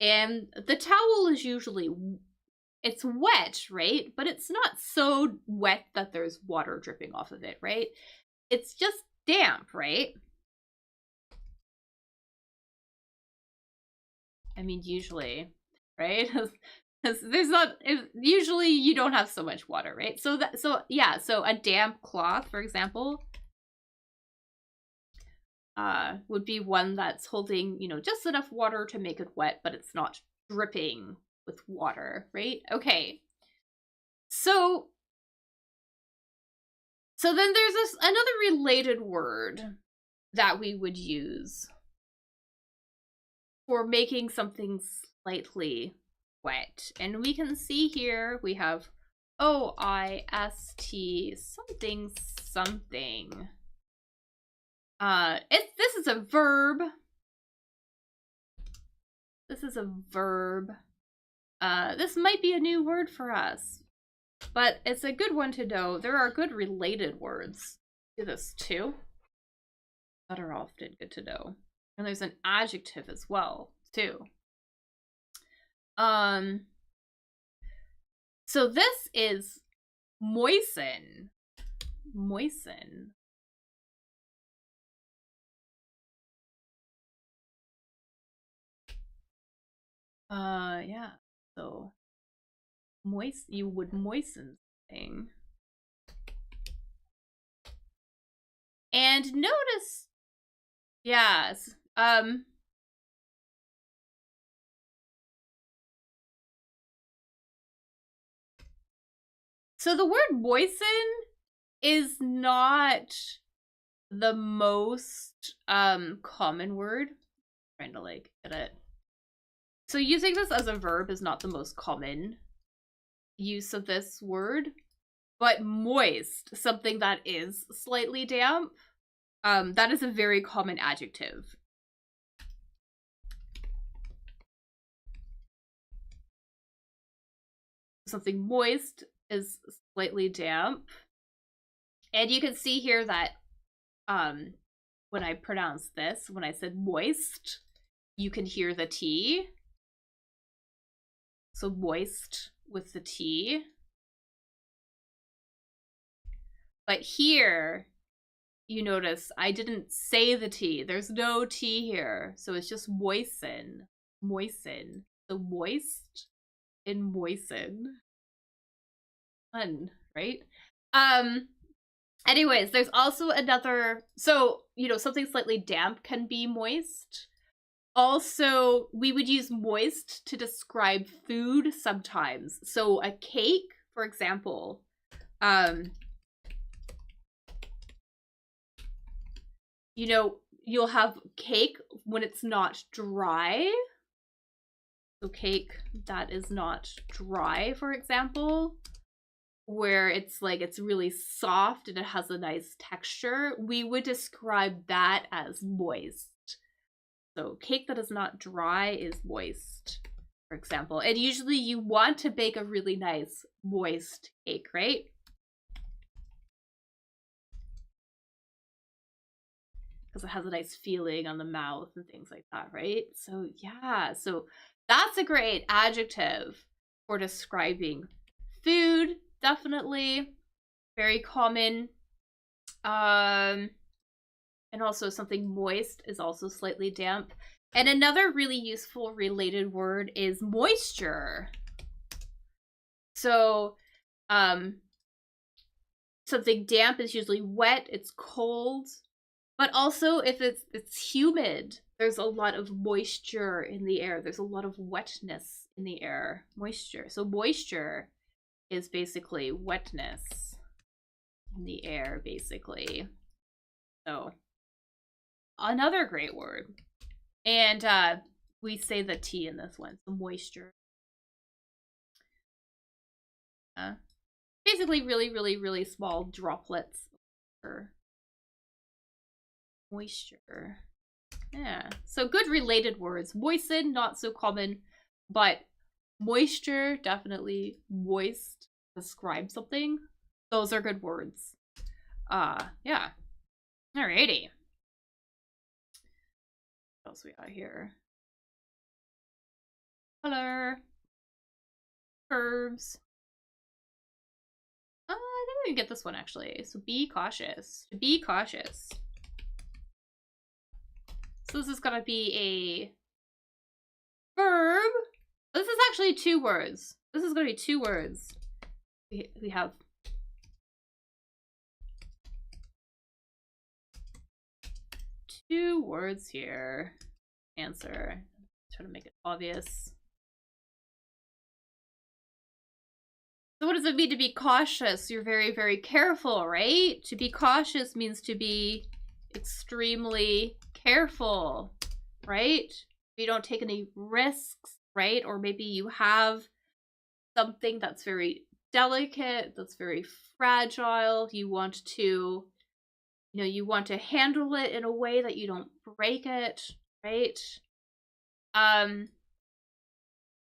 And the towel is usually, it's wet, right? But it's not so wet that there's water dripping off of it, right? It's just damp, right? I mean, usually, right? There's not, usually you don't have so much water, right? So yeah, so a damp cloth, for example, would be one that's holding, you know, just enough water to make it wet, but it's not dripping with water, right? Okay. So then there's another related word that we would use for making something slightly wet. And we can see here we have OIST something something. This is a verb. This is a verb. This might be a new word for us, but it's a good one to know. There are good related words to this too that are often good to know. And there's an adjective as well, too. So this is moisten. Moisten. Yeah. So you would moisten something. And notice, yes, so the word moisten is not the most common word. I'm trying to like get it. So using this as a verb is not the most common use of this word, but moist, something that is slightly damp, that is a very common adjective. Something moist is slightly damp. And you can see here that when I pronounce this, when I said moist, you can hear the T. So moist with the T. But here, you notice I didn't say the T. There's no T here. So it's just moisten. Moisten. So moist and moisten. Fun, right? Anyways, there's also another, so, you know, something slightly damp can be moist. Also, we would use moist to describe food sometimes. So a cake, for example, you know, you'll have cake when it's not dry. So cake that is not dry, for example, where it's like it's really soft and it has a nice texture, we would describe that as moist. So cake that is not dry is moist, for example. And usually you want to bake a really nice moist cake, right? Because it has a nice feeling on the mouth and things like that, right? So yeah, so that's a great adjective for describing food, definitely. Very common. And also something moist is also slightly damp. And another really useful related word is moisture. So, something damp is usually wet, it's cold, but also if it's humid, there's a lot of moisture in the air. There's a lot of wetness in the air. Moisture. So moisture is basically wetness in the air, basically. So another great word. And we say the T in this one, so moisture. Basically really, really, really small droplets of moisture. Yeah, so good related words. Moisten, not so common, but moisture, definitely. Moist, describe something. Those are good words. Yeah. Alrighty. What else we got here? Color. Verbs. I think we can get this one actually. So be cautious. To be cautious. So this is gonna be a verb. This is actually 2 words. This is gonna be 2 words. We have two words here. Answer. Try to make it obvious. So what does it mean to be cautious? You're very, very careful, right? To be cautious means to be extremely careful, right? You don't take any risks, right? Or maybe you have something that's very delicate, that's very fragile. You want to, you want to handle it in a way that you don't break it, right?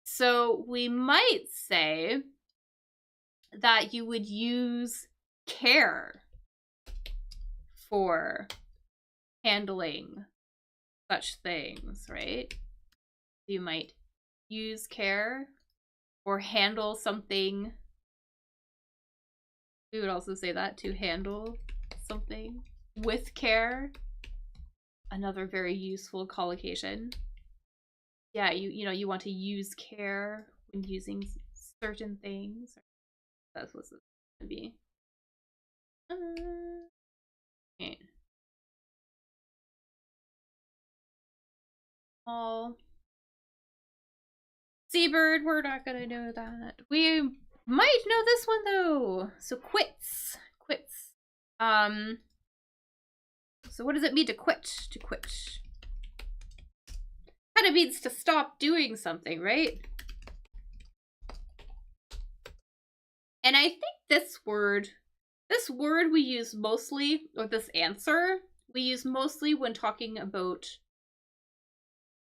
So we might say that you would use care for handling such things, right? You might use care or handle something. We would also say that, to handle something with care. Another very useful collocation. Yeah, you want to use care when using certain things. That's what's going to be. Okay. Small. Seabird, we're not gonna know that. We might know this one though. So quits. Quits. So what does it mean to quit? To quit. Kind of means to stop doing something, right? And I think this word we use mostly, or this answer, we use mostly when talking about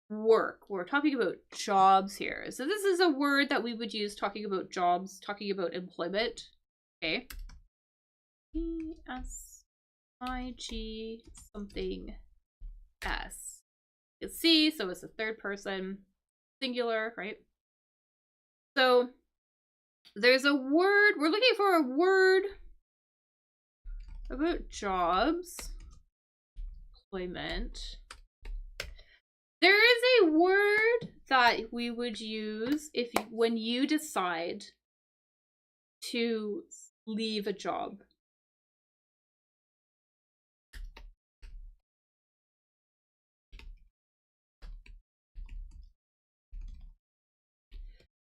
work. We're talking about jobs here. So this is a word that we would use talking about jobs, talking about employment. Okay. E-S-I-G something S. You can see, so it's a third person, singular, right? So there's a word, we're looking for a word about jobs, employment. There is a word that we would use when you decide to leave a job.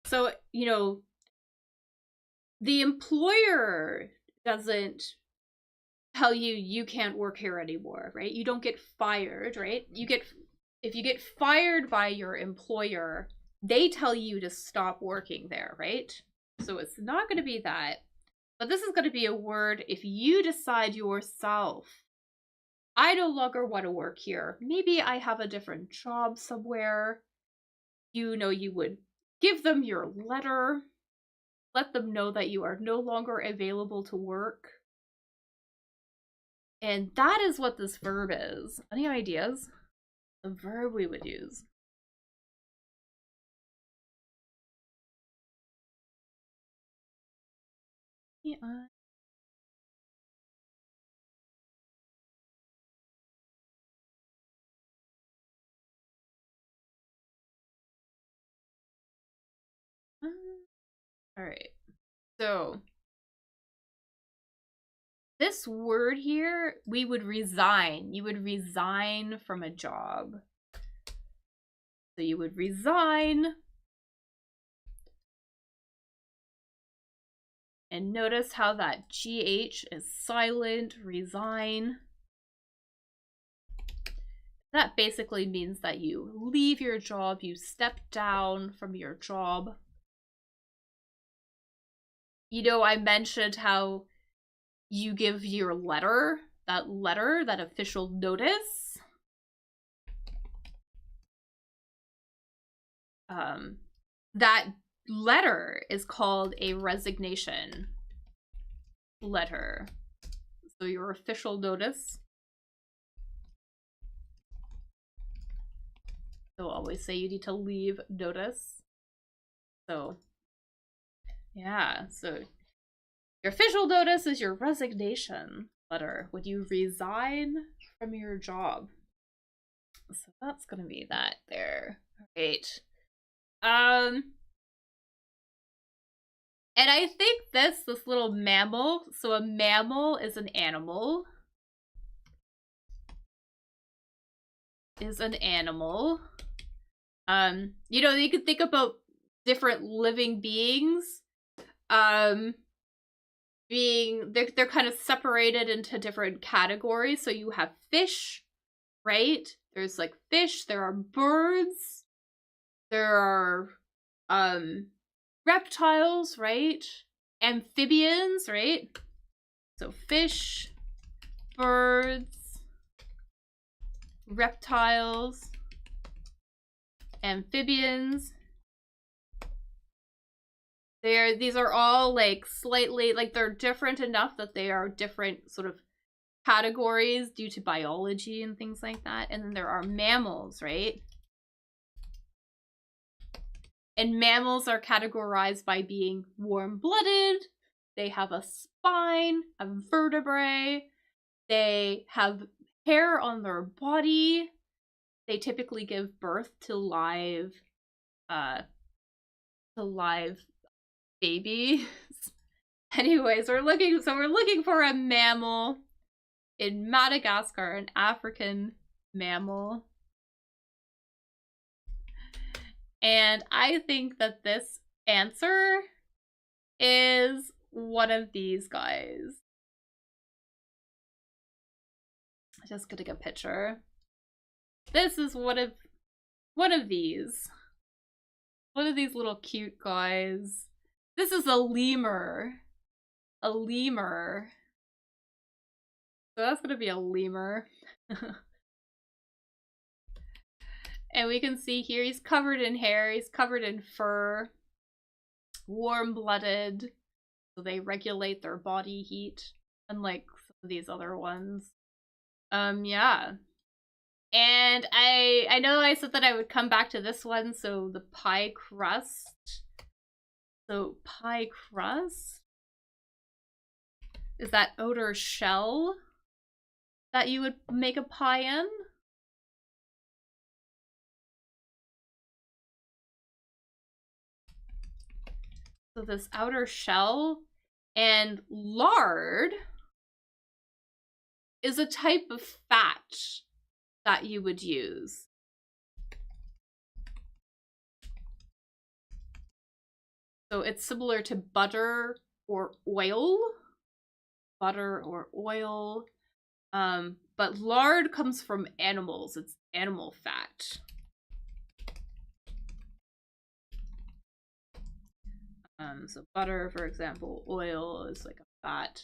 So, you know, the employer doesn't tell you you can't work here anymore, right? You don't get fired, right? If you get fired by your employer, they tell you to stop working there, right? So it's not going to be that. But this is going to be a word if you decide yourself, I no longer want to work here. Maybe I have a different job somewhere. You know, you would give them your letter, let them know that you are no longer available to work. And that is what this verb is. Any ideas? The verb we would use. Yeah. All right. So this word here, we would resign. You would resign from a job. So you would resign. And notice how that GH is silent, resign. That basically means that you leave your job, you step down from your job. You know, I mentioned how you give your letter, that official notice. That letter is called a resignation letter. So your official notice. They'll always say you need to leave notice. So, yeah, so your official notice is your resignation letter. Would you resign from your job? So that's gonna be that there. All right. And I think this little mammal, so a mammal is an animal. Is an animal. You know, you could think about different living beings. They're kind of separated into different categories. So you have fish, right? There's like fish, there are birds, there are reptiles, right? Amphibians, right? So fish, birds, reptiles, amphibians. These are all like slightly, like they're different enough that they are different sort of categories due to biology and things like that. And then there are mammals, right? And mammals are categorized by being warm-blooded, they have a spine, have vertebrae, they have hair on their body, they typically give birth to live babies. Anyways, we're looking for a mammal in Madagascar, an African mammal. And I think that this answer is one of these guys. I'm just getting a picture. This is one of these. One of these little cute guys. This is a lemur. A lemur. So that's gonna be a lemur. And we can see here he's covered in hair, he's covered in fur. Warm-blooded. So they regulate their body heat, unlike some of these other ones. Yeah. And I know I said that I would come back to this one, so the pie crust. So pie crust is that outer shell that you would make a pie in. So this outer shell, and lard is a type of fat that you would use. So it's similar to butter or oil. Butter or oil. But lard comes from animals. It's animal fat. So butter, for example, oil is like a fat.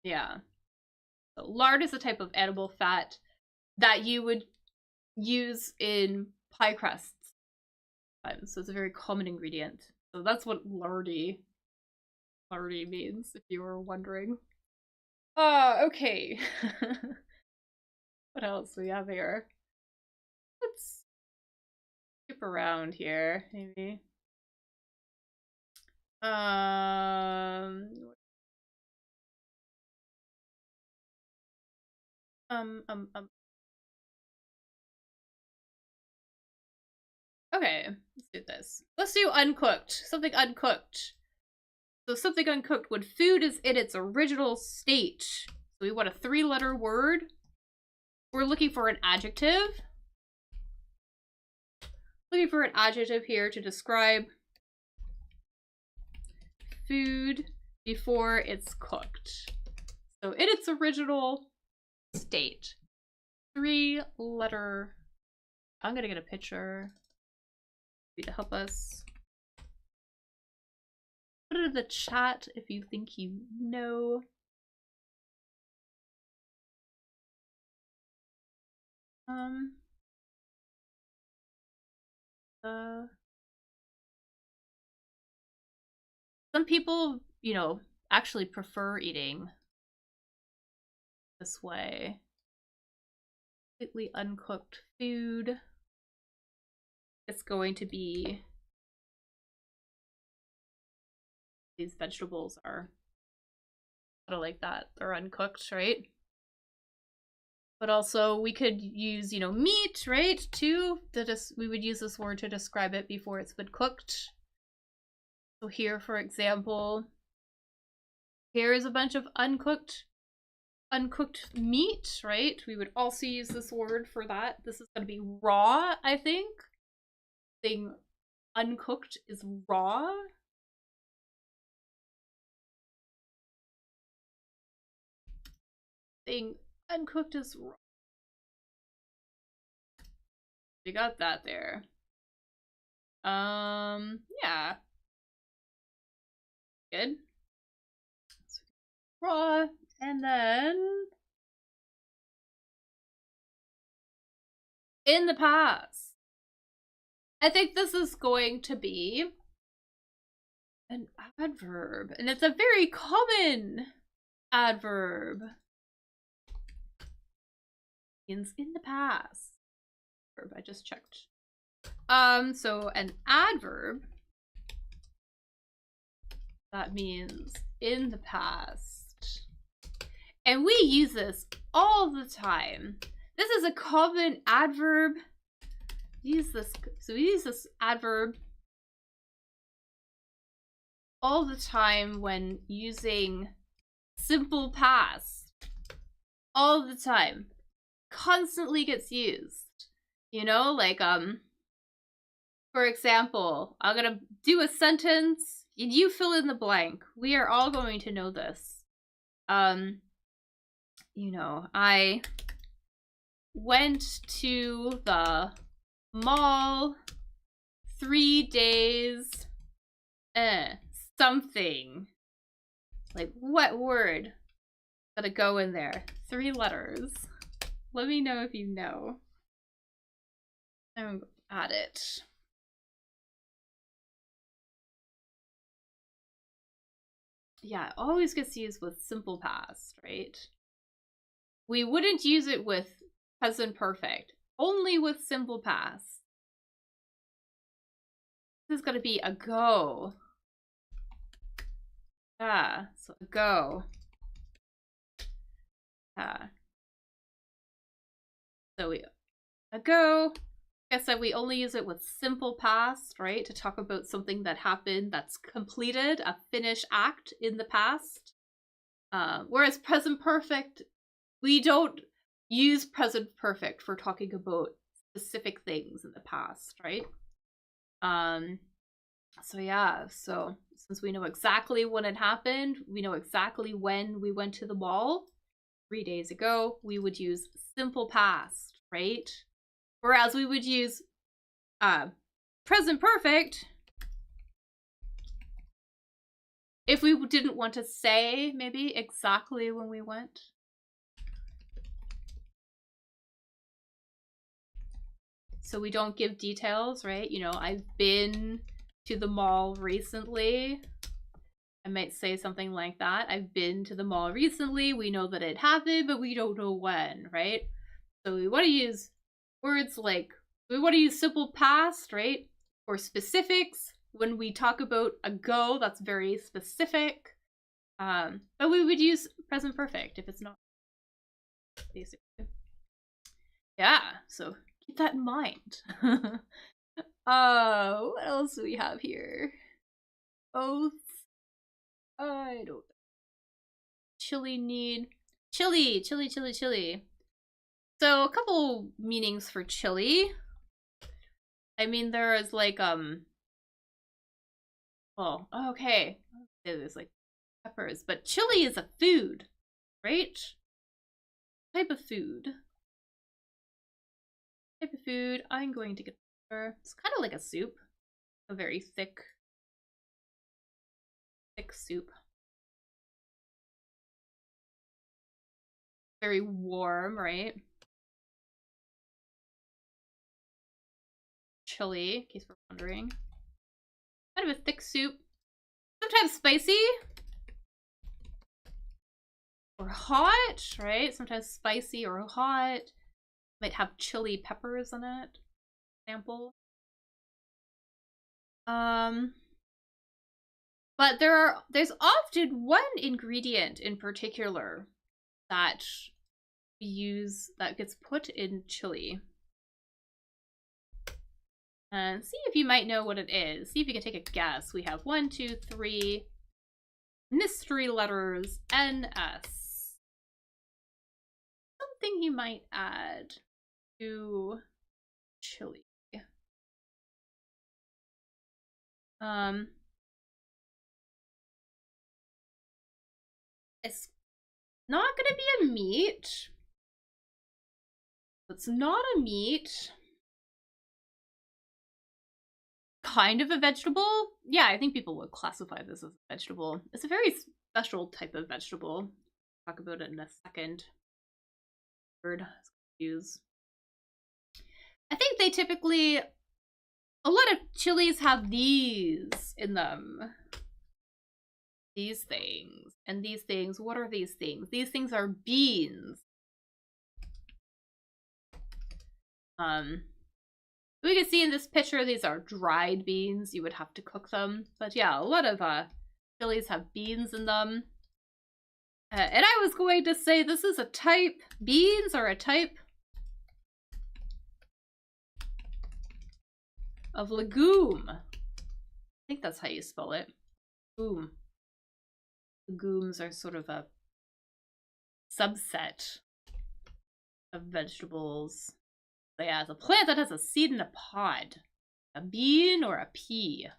Yeah. So lard is a type of animal fat that you would use in pie crusts. So it's a very common ingredient. So that's what lardy means, if you were wondering. Okay. What else do we have here? Let's skip around here, maybe. Okay, let's do this. Let's do uncooked. Something uncooked. So something uncooked when food is in its original state. So we want a 3-letter word. We're looking for an adjective. Looking for an adjective here to describe food before it's cooked. So in its original state. 3-letter. I'm gonna get a picture to help us. Put it in the chat if you think you know. Some people, you know, actually prefer eating this way. Completely uncooked food. It's going to be, these vegetables are kind of like that. They're uncooked, right? But also we could use, you know, meat, right? Too. We would use this word to describe it before it's been cooked. So here, for example, here is a bunch of uncooked meat, right? We would also use this word for that. This is going to be raw, I think. Thing uncooked is raw. Thing uncooked is raw. We got that there. Yeah. Good. So, raw, and then in the past. I think this is going to be an adverb, and it's a very common adverb. Means in the past. I just checked. So an adverb, that means in the past. And we use this all the time. This is a common adverb. Use this, so we use this adverb all the time when using simple past. All the time. Constantly gets used. You know, like For example, I'm gonna do a sentence and you fill in the blank. We are all going to know this. You know, I went to the mall 3 days, something. Like, what word gotta go in there? 3 letters. Let me know if you know. I'm at it. Yeah, it always gets used with simple past, right? We wouldn't use it with present perfect. Only with simple past. This is gonna be a go. Yeah, so a go. Yeah. So a go. Like I said, we only use it with simple past, right? To talk about something that happened that's completed, a finished act in the past. Whereas present perfect, we don't use present perfect for talking about specific things in the past, right? So yeah, so since we know exactly when it happened, we know exactly when we went to the mall 3 days ago, we would use simple past, right? Whereas we would use present perfect if we didn't want to say maybe exactly when we went. So we don't give details, right? You know, I've been to the mall recently. I might say something like that. I've been to the mall recently. We know that it happened, but we don't know when, right? So we want to use words like, we want to use simple past, right? Or specifics. When we talk about a go, that's very specific. But we would use present perfect if it's not, basically. Yeah, so keep that in mind. What else do we have here? Oath. I don't know. Chili need. Chili. So a couple meanings for chili. I mean, there is like, well, okay. There's like peppers, but chili is a food, right? Type of food. I'm going to get pepper. It's kind of like a soup. A very thick soup. Very warm, right? Chili, in case we're wondering. Kind of a thick soup. Sometimes spicy. Or hot, right? Sometimes spicy or hot. Might have chili peppers in it. Example. But there's often one ingredient in particular that we use that gets put in chili. And see if you might know what it is. See if you can take a guess. We have 1, 2, 3 mystery letters, NS. Something you might add to chili. It's not gonna be a meat. It's not a meat. Kind of a vegetable. Yeah, I think people would classify this as a vegetable. It's a very special type of vegetable. Talk about it in a second. Word use. I think they typically, a lot of chilies have these in them. These things. And these things, what are these things? These things are beans. We can see in this picture, these are dried beans. You would have to cook them. But yeah, a lot of chilies have beans in them. And I was going to say this is a type. Beans are a type of legume. I think that's how you spell it. Legume. Legumes are sort of a subset of vegetables. So yeah, it's a plant that has a seed in a pod. A bean or a pea?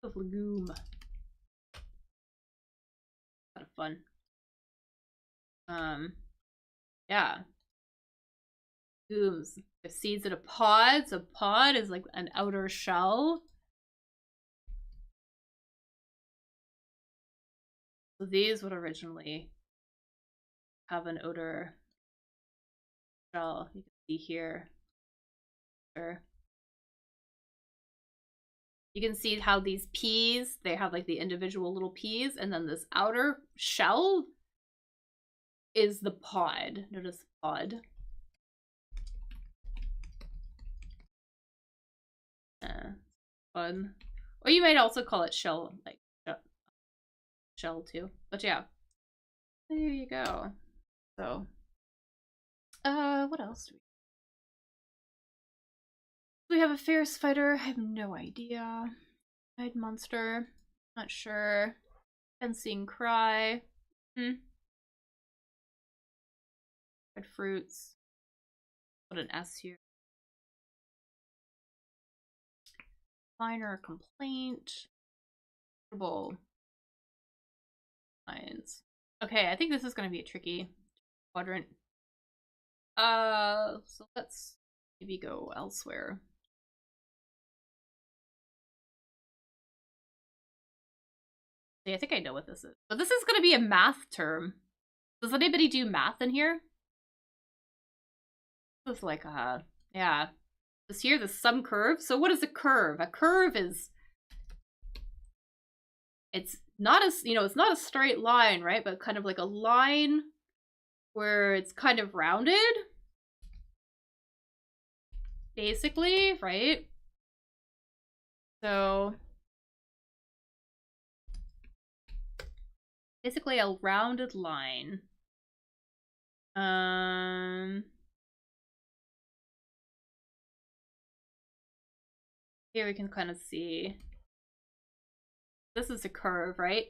Of legume. Kind of fun. Yeah. Legumes. The seeds in a pod. So pod is like an outer shell. So these would originally have an outer shell. You can see here. Sure. You can see how these peas, they have like the individual little peas, and then this outer shell is the pod. Notice pod. Fun. Or you might also call it shell, like shell too. But yeah. There you go. So, what else do we have? A fierce fighter? I have no idea. Eyed monster. Not sure. Fencing cry. Red fruits. Put an S here. Minor complaint. Lines. Okay, I think this is gonna be a tricky quadrant. So let's maybe go elsewhere. See, I think I know what this is. But this is gonna be a math term. Does anybody do math in here? This is like yeah. This here, the sum curve. So what is a curve? A curve is, it's not a, you know, it's not a straight line, right? But kind of like a line where it's kind of rounded. Basically, right? So basically a rounded line. Here we can kind of see. This is a curve, right?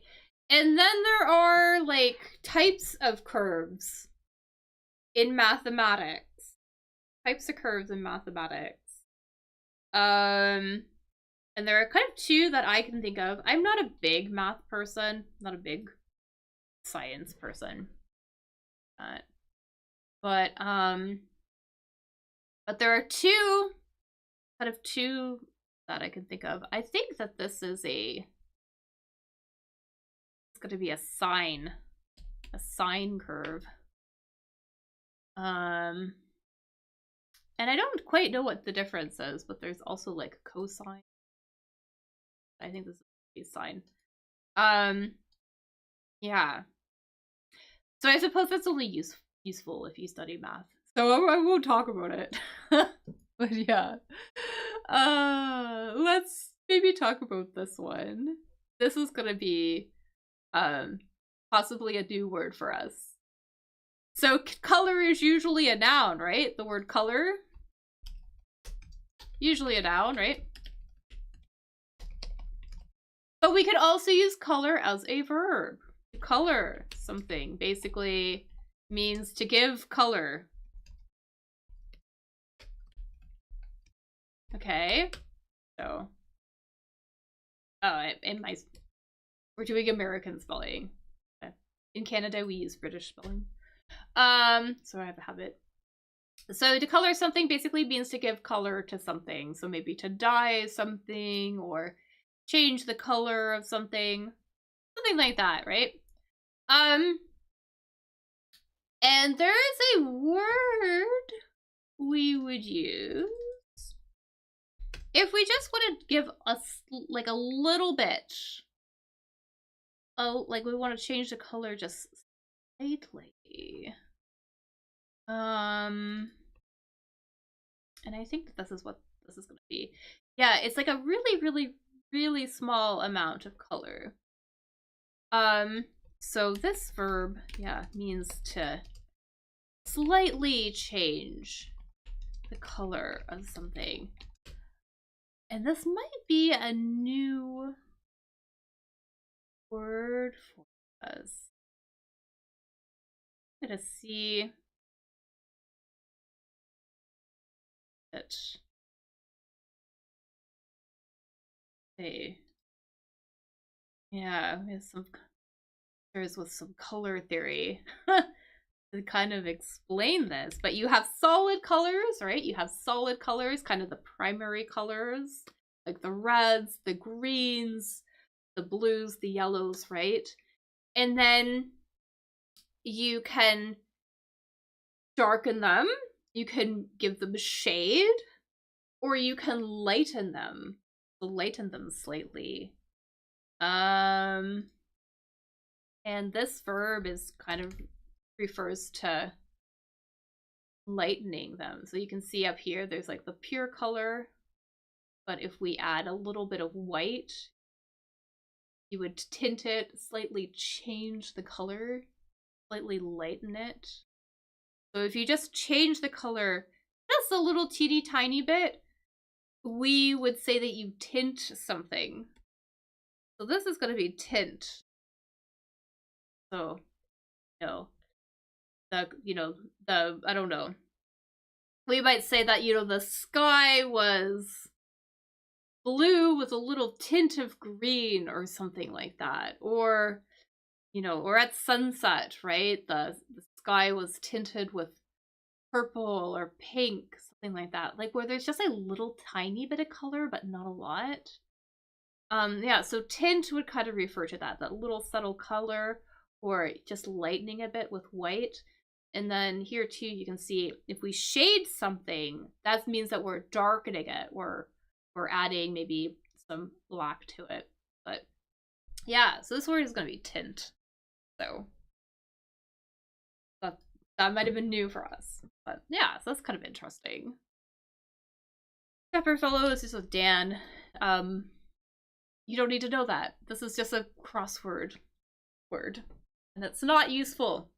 And then there are like types of curves in mathematics. Types of curves in mathematics. And there are kind of two that I can think of. I'm not a big math person, not a big science person. But there are two that I can think of. I think that this is it's going to be a sine curve. And I don't quite know what the difference is, but there's also like cosine. I think this is sine. Yeah. So I suppose that's only useful if you study math. So I won't talk about it. But yeah. Let's maybe talk about this one. This is gonna be possibly a new word for us. So color is usually a noun, right? The word color. Usually a noun, right? But we could also use color as a verb. To color something basically means to give color. Okay. So, we're doing American spelling. Okay. In Canada, we use British spelling. So I have a habit. So to color something basically means to give color to something. So maybe to dye something or change the color of something. Something like that, right? And there is a word we would use if we just want to give us like a little bit. Oh, like we want to change the color just slightly. And I think that this is what this is going to be. Yeah, it's like a really, really, really small amount of color. So this verb, yeah, means to slightly change the color of something. And this might be a new word for us. I'm gonna see it. Okay. Yeah, we have some pictures with some color theory to kind of explain this. But you have solid colors, right? You have solid colors, kind of the primary colors, like the reds, the greens, the blues, the yellows, right? And then you can darken them, you can give them shade, or you can lighten them. Lighten them slightly. And this verb is kind of refers to lightening them. So you can see up here, there's like the pure color, but if we add a little bit of white, you would tint it, slightly change the color, slightly lighten it. So if you just change the color just a little teeny tiny bit, we would say that you tint something. So this is going to be tint. So, I don't know. We might say that, the sky was blue with a little tint of green or something like that. Or, or at sunset, right? The sky was tinted with purple or pink, something like that. Like where there's just a little tiny bit of color, but not a lot. Yeah, so tint would kind of refer to that little subtle color, or just lightening a bit with white. And then here too, you can see if we shade something, that means that we're darkening it. We're adding maybe some black to it. But yeah, so this word is going to be tint. So that might have been new for us. But yeah, so that's kind of interesting. Pepper Fellow is just with Dan. You don't need to know that. This is just a crossword word. And it's not useful.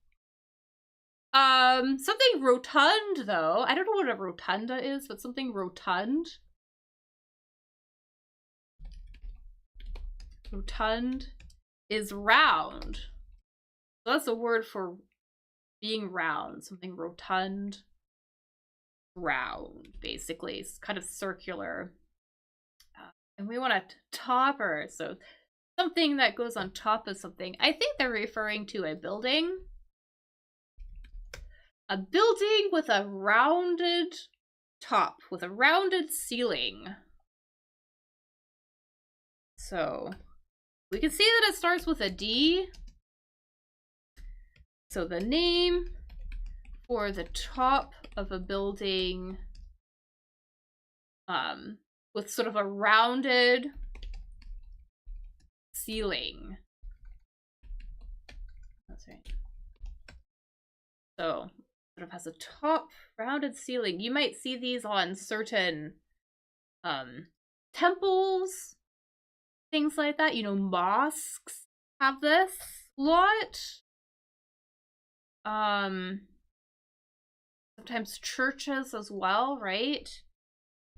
Something rotund, though. I don't know what a rotunda is, but something rotund. Rotund is round. So that's a word for being round. Something rotund. Round, basically. It's kind of circular. And we want a topper, so something that goes on top of something. I think they're referring to a building. A building with a rounded top, with a rounded ceiling. So we can see that it starts with a D. So the name for the top of a building with sort of a rounded ceiling. That's right. So sort of has a top rounded ceiling. You might see these on certain temples, things like that. Mosques have this a lot. Sometimes churches as well, right?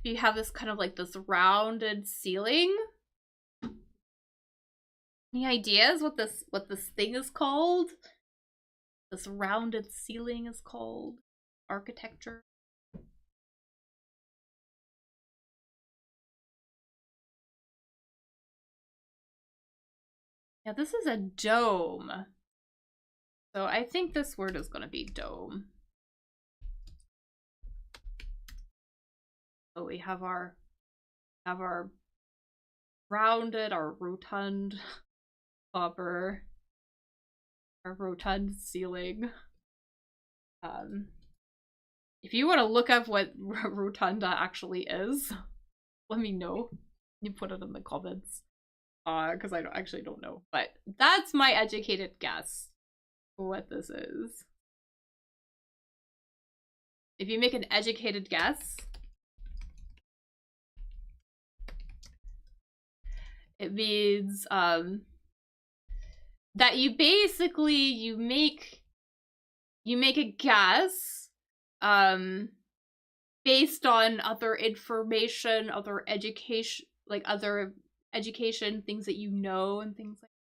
You have this kind of like this rounded ceiling. Any ideas what this thing is called? This rounded ceiling is called architecture. Yeah, this is a dome. So I think this word is going to be dome. So we have our rounded, our rotund topper, our rotund ceiling. If you want to look up what rotunda actually is, let me know. You put it in the comments. Because I actually don't know. But that's my educated guess for what this is. If you make an educated guess, it means that you basically you make a guess based on other information, other education, things that you know and things like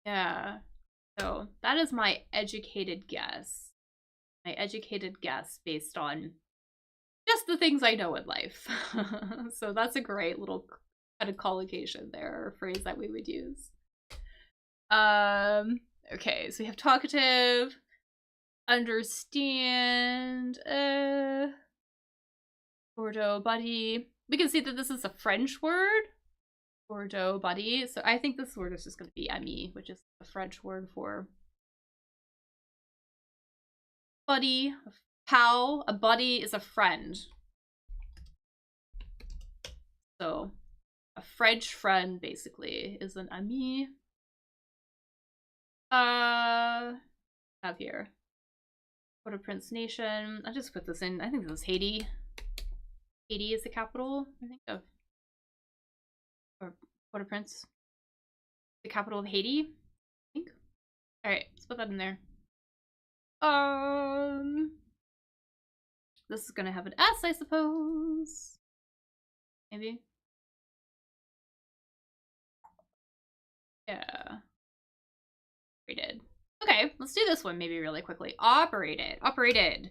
that. Yeah. So that is my educated guess. My educated guess based on just the things I know in life. So that's a great little kind of collocation there, or phrase that we would use. Okay, so we have talkative, understand, Bordeaux buddy. We can see that this is a French word, Bordeaux buddy. So I think this word is just going to be ami, which is a French word for buddy, pal. A buddy is a friend. So a French friend basically is an ami. Have here. Port-au-Prince nation. I'll just put this in. I think this is Haiti. Haiti is the capital, I think, of, or Port-au-Prince. The capital of Haiti, I think. Alright, let's put that in there. This is gonna have an S, I suppose. Maybe. Yeah. Operated. Okay, let's do this one maybe really quickly. Operated. Operated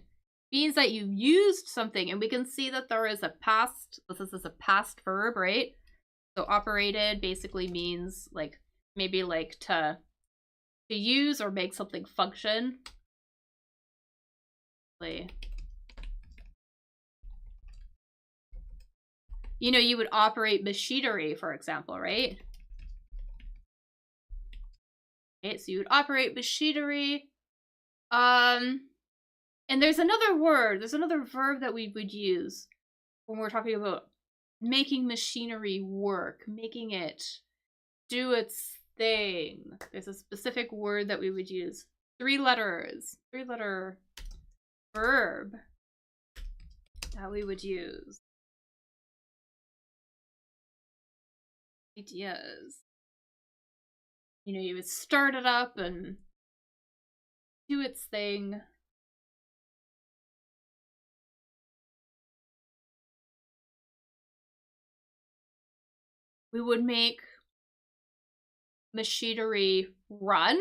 means that you used something, and we can see that there is a past, this is a past verb, right? So operated basically means like, maybe like to use or make something function. You know, you would operate machinery, for example, right? Okay, so you would operate machinery. And there's another word, there's another verb that we would use when we're talking about making machinery work, making it do its thing. There's a specific word that we would use. 3 letters, 3-letter verb that we would use. Ideas. You know, you would start it up and do its thing. We would make machinery run.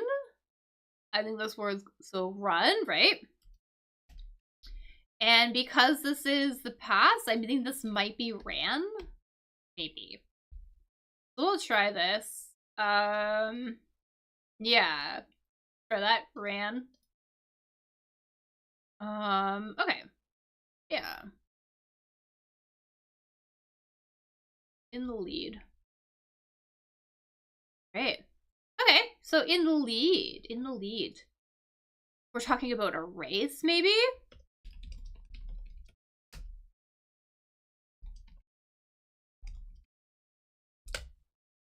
I think this word, so run, right? And because this is the past, I think this might be ran. Maybe. So we'll try this. Yeah. Try that, ran. Okay. Yeah. In the lead. Right. Okay, so in the lead. We're talking about a race, maybe?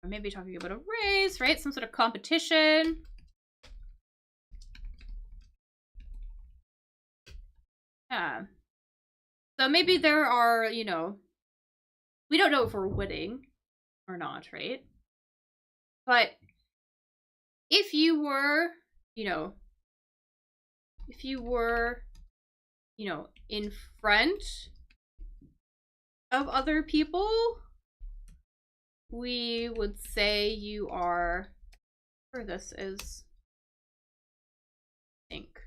Or maybe talking about a race, right? Some sort of competition. Yeah. So maybe there are, you know, we don't know if we're winning or not, right? But if you were, you know, in front of other people, we would say you are, where this is, I think.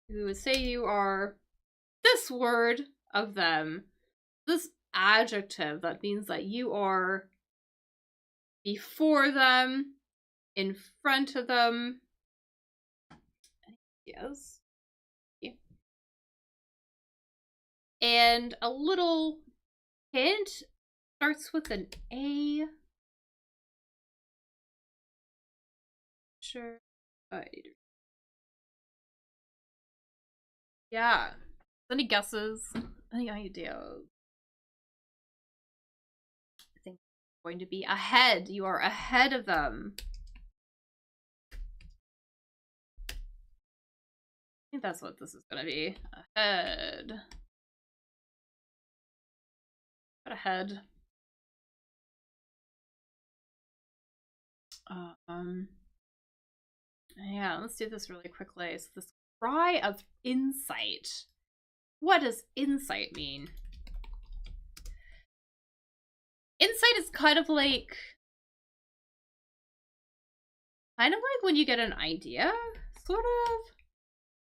We would say you are this word of them, this adjective that means that you are before them, in front of them. Yes. Yeah. And a little hint, starts with an A. Sure. Yeah. Any guesses? Any ideas? I think it's going to be ahead. You are ahead of them. I think that's what this is going to be. Ahead. Ahead. Yeah, let's do this really quickly. So this cry of insight. What does insight mean? Insight is kind of like when you get an idea, sort of.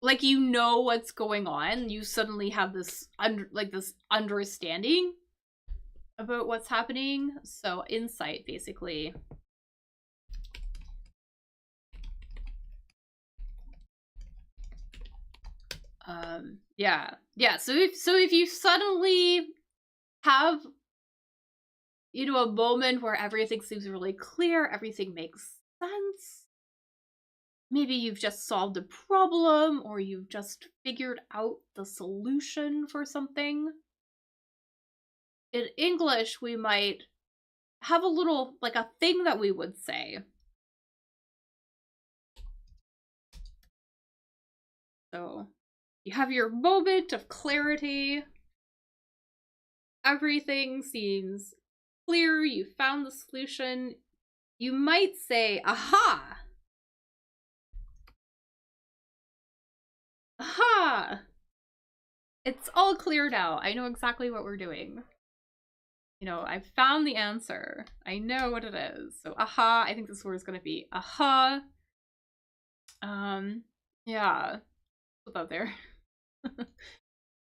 Like, you know what's going on, you suddenly have this this understanding. about what's happening. So insight, basically. Yeah. So if you suddenly have, you know, a moment where everything seems really clear, everything makes sense. Maybe you've just solved a problem, or you've just figured out the solution for something. In English, we might have a little, like, a thing that we would say. So you have your moment of clarity. Everything seems clear. You found the solution. You might say, aha! Aha! It's all clear now. I know exactly what we're doing. You know, I found the answer. I know what it is. So, aha, I think this word is going to be aha. Yeah. Put that there.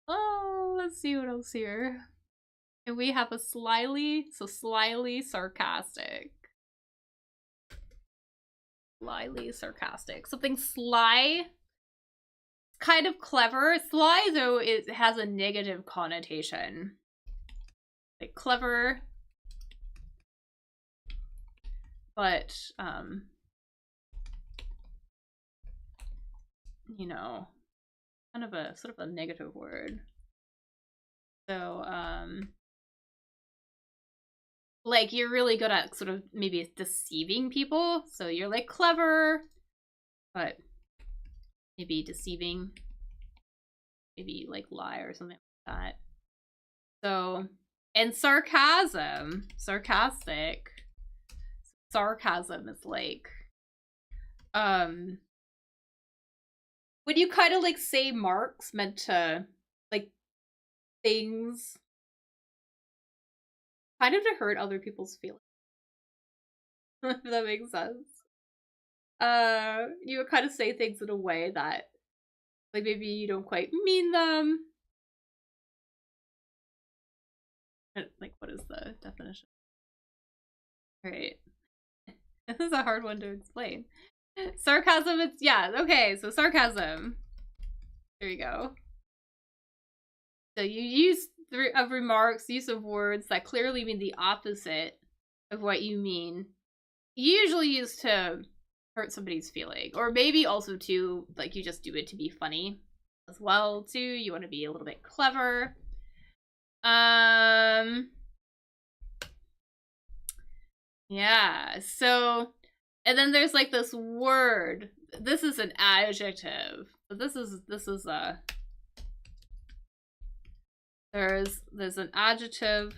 Oh, let's see what else here. And we have a slyly sarcastic. Slyly sarcastic. Something sly, kind of clever. Sly, though, it has a negative connotation. Like clever, but you know, kind of a sort of a negative word. So like you're really good at sort of maybe deceiving people. So you're like clever, but maybe deceiving, maybe like lie or something like that. So, and sarcasm, sarcastic. Sarcasm is like when you kind of like say marks meant to like things kind of to hurt other people's feelings. If that makes sense. You would kind of say things in a way that like maybe you don't quite mean them. Like, what is the definition? Right. This is a hard one to explain. Sarcasm, it's, yeah, okay, so sarcasm. There you go. So you use of remarks, use of words that clearly mean the opposite of what you mean. Usually used to hurt somebody's feeling. Or maybe also to, like, you just do it to be funny as well, too. You want to be a little bit clever. Yeah, so, and then there's like this word. This is an adjective. This is a, there's an adjective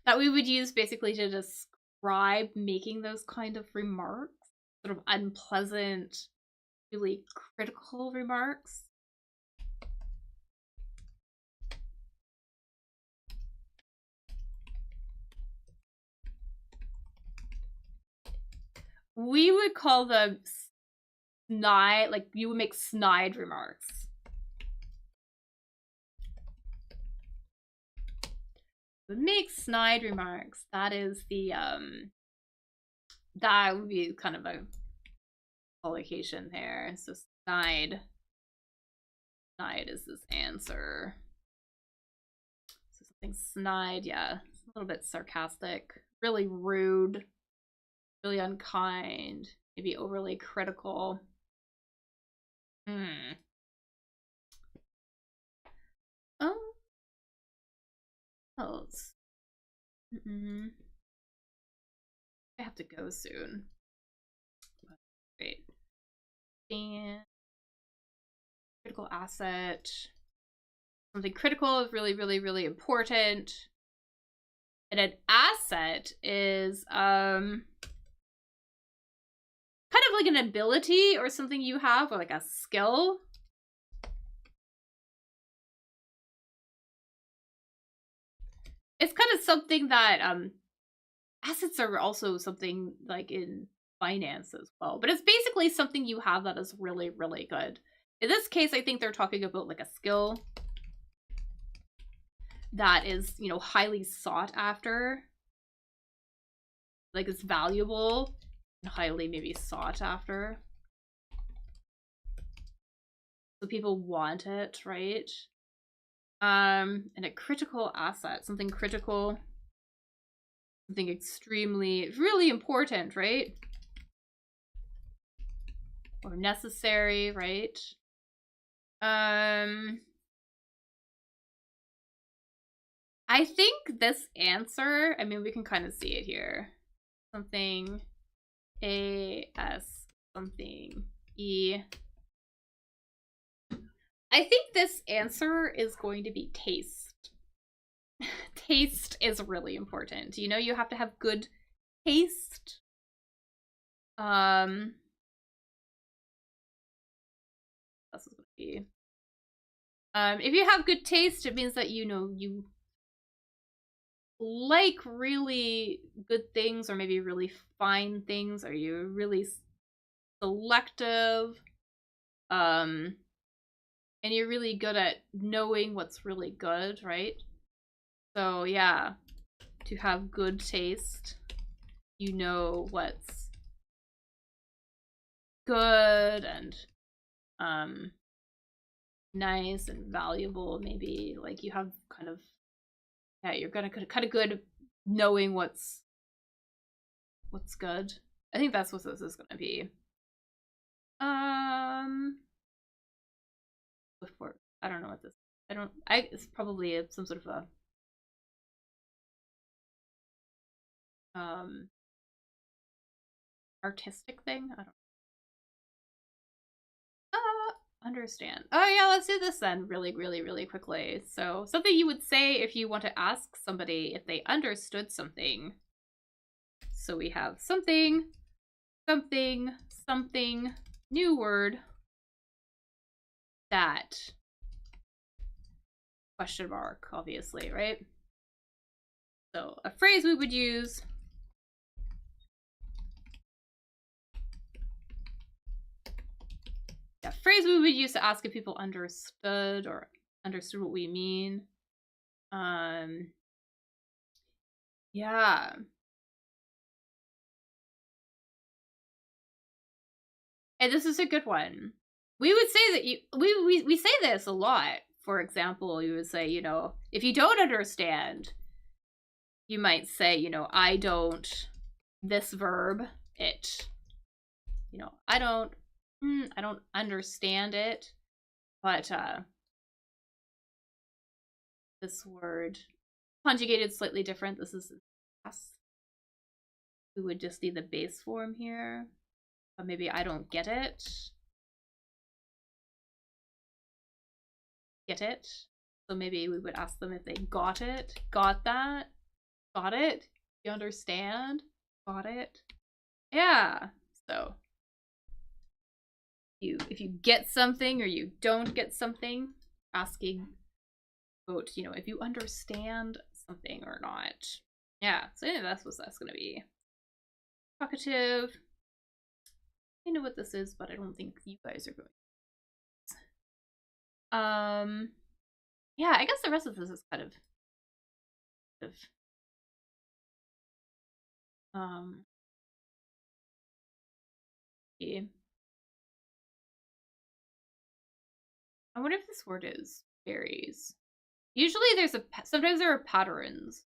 that we would use basically to describe making those kind of remarks, sort of unpleasant, really critical remarks. We would call them snide, like you would make snide remarks. Would make snide remarks. That is the that would be kind of a collocation there. So snide is this answer. So something snide, yeah, it's a little bit sarcastic, really rude, really unkind, maybe overly critical. Oh, else. I have to go soon. Great. And critical asset. Something critical is really, really, really important. And an asset is kind of like an ability or something you have, or like a skill. It's kind of something that assets are also something like in finance as well, but it's basically something you have that is really, really good. In this case, I think they're talking about like a skill. that is, you know, highly sought after. Like, it's valuable and highly maybe sought after. So people want it, right? And a critical asset, something critical, something extremely, really important, right? Or necessary, right? I think this answer, I mean, we can kind of see it here. Something A-S, something E. I think this answer is going to be taste. Taste is really important. You know, you have to have good taste. That's what it's gonna be. If you have good taste, it means that, you know, you like really good things, or maybe really fine things, or you're really selective. And you're really good at knowing what's really good, right? So yeah, to have good taste, you know what's good and nice and valuable. Maybe like you have kind of, yeah, you're gonna kind of good knowing what's good. I think that's what this is gonna be. Before, I don't know what this. It's probably some sort of a artistic thing. I don't. Understand. Oh yeah, let's do this then really, really, really quickly. So something you would say if you want to ask somebody if they understood something. So we have something, something, something, new word, that, question mark, obviously, right? So a phrase we would use. A phrase we would use to ask if people understood or understood what we mean. Yeah. And this is a good one. We would say that we say this a lot. For example, you would say, you know, if you don't understand, you might say, you know, I don't, this verb, it. You know, I don't understand it, but this word conjugated slightly different. This is yes. We would just see the base form here. But maybe I don't get it. Get it. So maybe we would ask them if they got it. Got that? Got it? You understand? Got it? Yeah. So if you get something or you don't get something, asking about, you know, if you understand something or not. Yeah, so yeah, that's what that's gonna be. Talkative. I know what this is, but I don't think you guys are going. Yeah, I guess the rest of this is kind of yeah. I wonder if this word is berries. Usually sometimes there are patterns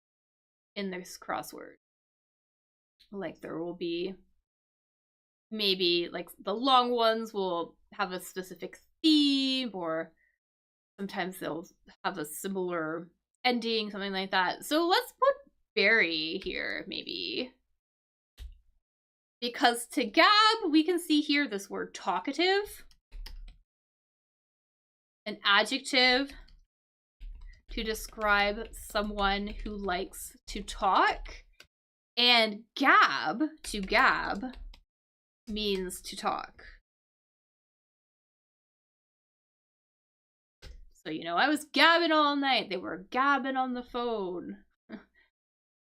in this crossword. Like there will be maybe like the long ones will have a specific theme, or sometimes they'll have a similar ending, something like that. So let's put berry here, maybe. Because to gab, we can see here this word talkative. An adjective to describe someone who likes to talk. And gab, to gab, means to talk. So, you know, I was gabbing all night. They were gabbing on the phone.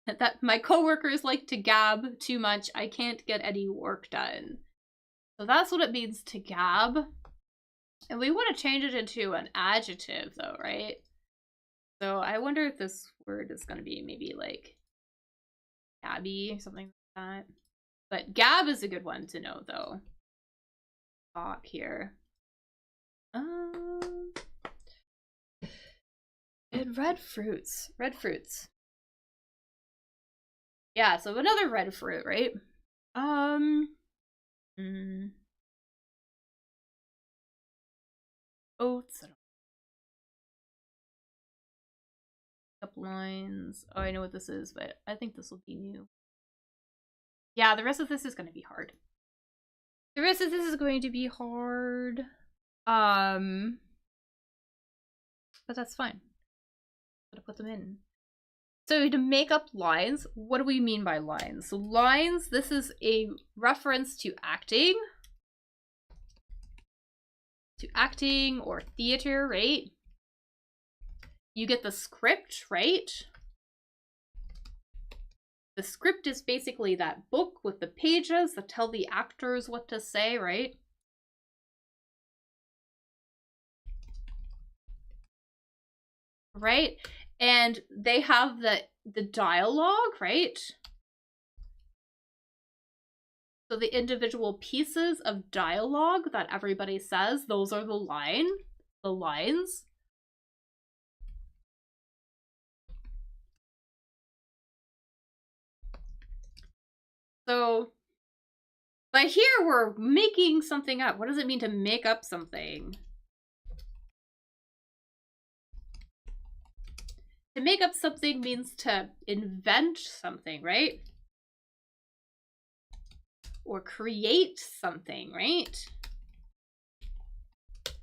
That my coworkers like to gab too much. I can't get any work done. So that's what it means to gab. And we want to change it into an adjective though, right? So I wonder if this word is going to be maybe like gabby or something like that. But gab is a good one to know, though. Talk here. And red fruits. Red fruits. Yeah, so another red fruit, right? Oats. Couple lines. Oh, I know what this is, but I think this will be new. Yeah, the rest of this is going to be hard. The rest of this is going to be hard. But that's fine. Gotta put them in. So to make up lines, what do we mean by lines? So lines, this is a reference to acting. To acting or theater, right? You get the script, right? The script is basically that book with the pages that tell the actors what to say, right? Right? And they have the dialogue, right? So the individual pieces of dialogue that everybody says, those are the lines. So, but here we're making something up. What does it mean to make up something? To make up something means to invent something, right? Or create something, right?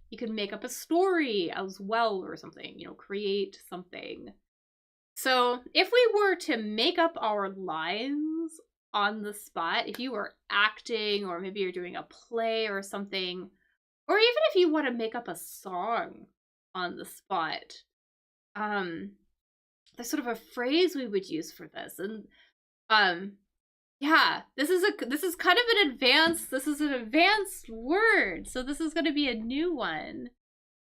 You could make up a story as well or something, you know, create something. So if we were to make up our lines on the spot, if you were acting or maybe you're doing a play or something, or even if you want to make up a song on the spot, there's sort of a phrase we would use for this. And yeah, this is kind of an advanced word. So this is going to be a new one.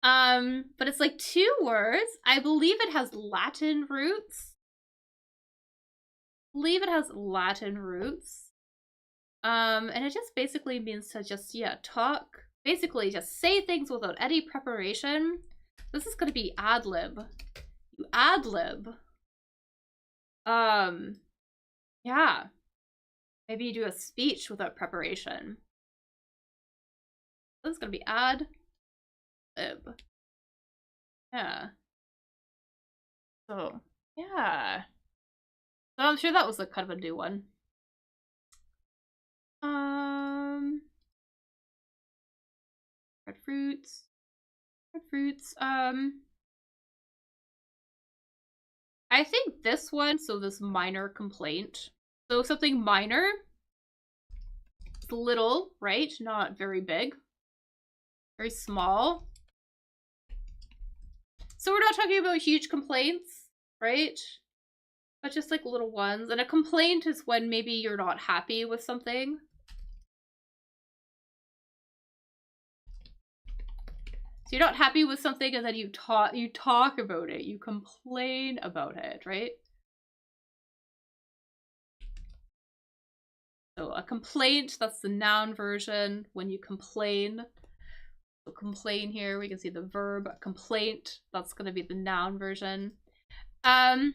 But it's like 2 words. I believe it has Latin roots. And it just basically means to just, talk. Basically, just say things without any preparation. This is going to be ad-lib. You ad-lib. Yeah. Maybe you do a speech without preparation. This is going to be ad-lib. Yeah. So, yeah. So I'm sure that was kind of a new one. Red fruits. I think this one, so this minor complaint. So something minor. It's little, right? Not very big. Very small. So we're not talking about huge complaints, right? But just like little ones. And a complaint is when maybe you're not happy with something. So you're not happy with something and then you talk about it. You complain about it, right? So a complaint, that's the noun version. When you complain. So complain here, we can see the verb complaint. That's going to be the noun version. And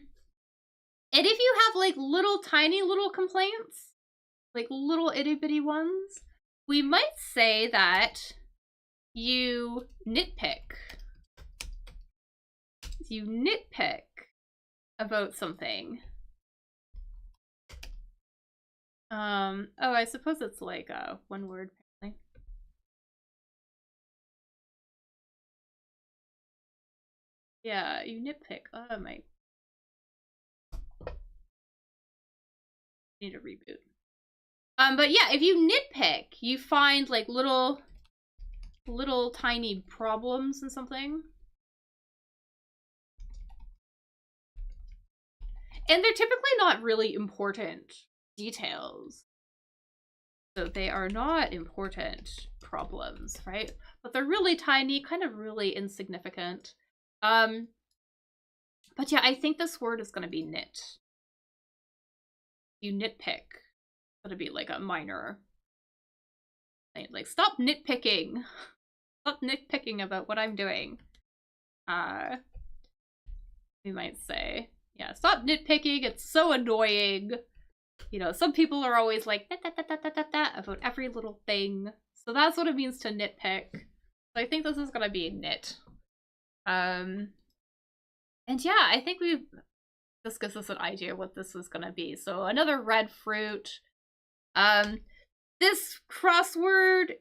if you have like little tiny little complaints, like little itty bitty ones, we might say that you nitpick. You nitpick about something. Oh, I suppose it's like one word. Apparently. Yeah, you nitpick. Oh my. Need a reboot. But yeah, if you nitpick, you find like little tiny problems in something. And they're typically not really important details. So they are not important problems, right? But they're really tiny, kind of really insignificant. But yeah, I think this word is going to be nit. You nitpick. It's going to be like a minor. Like, stop nitpicking. Stop nitpicking about what I'm doing. We might say, yeah, stop nitpicking. It's so annoying. You know, some people are always like, da, da, da, da, da, da, about every little thing. So that's what it means to nitpick. So I think this is going to be nit. And yeah, I think this gives us an idea of what this was going to be. So another red fruit. This crossword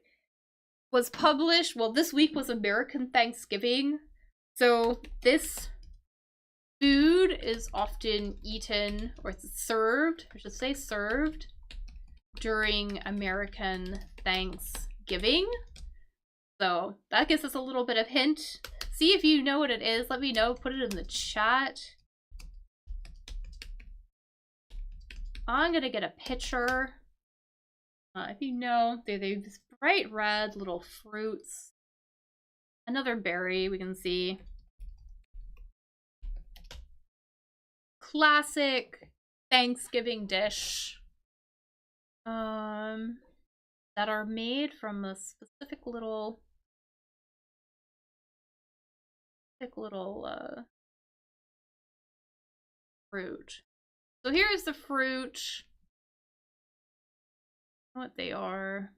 was published, well, this week was American Thanksgiving. So this food is often eaten, or served, I should say served, during American Thanksgiving. So that gives us a little bit of hint. See if you know what it is. Let me know. Put it in the chat. I'm gonna get a picture. If you know, they're these bright red little fruits. Another berry we can see. Classic Thanksgiving dish. That are made from a specific little fruit. So here's the fruit. What they are.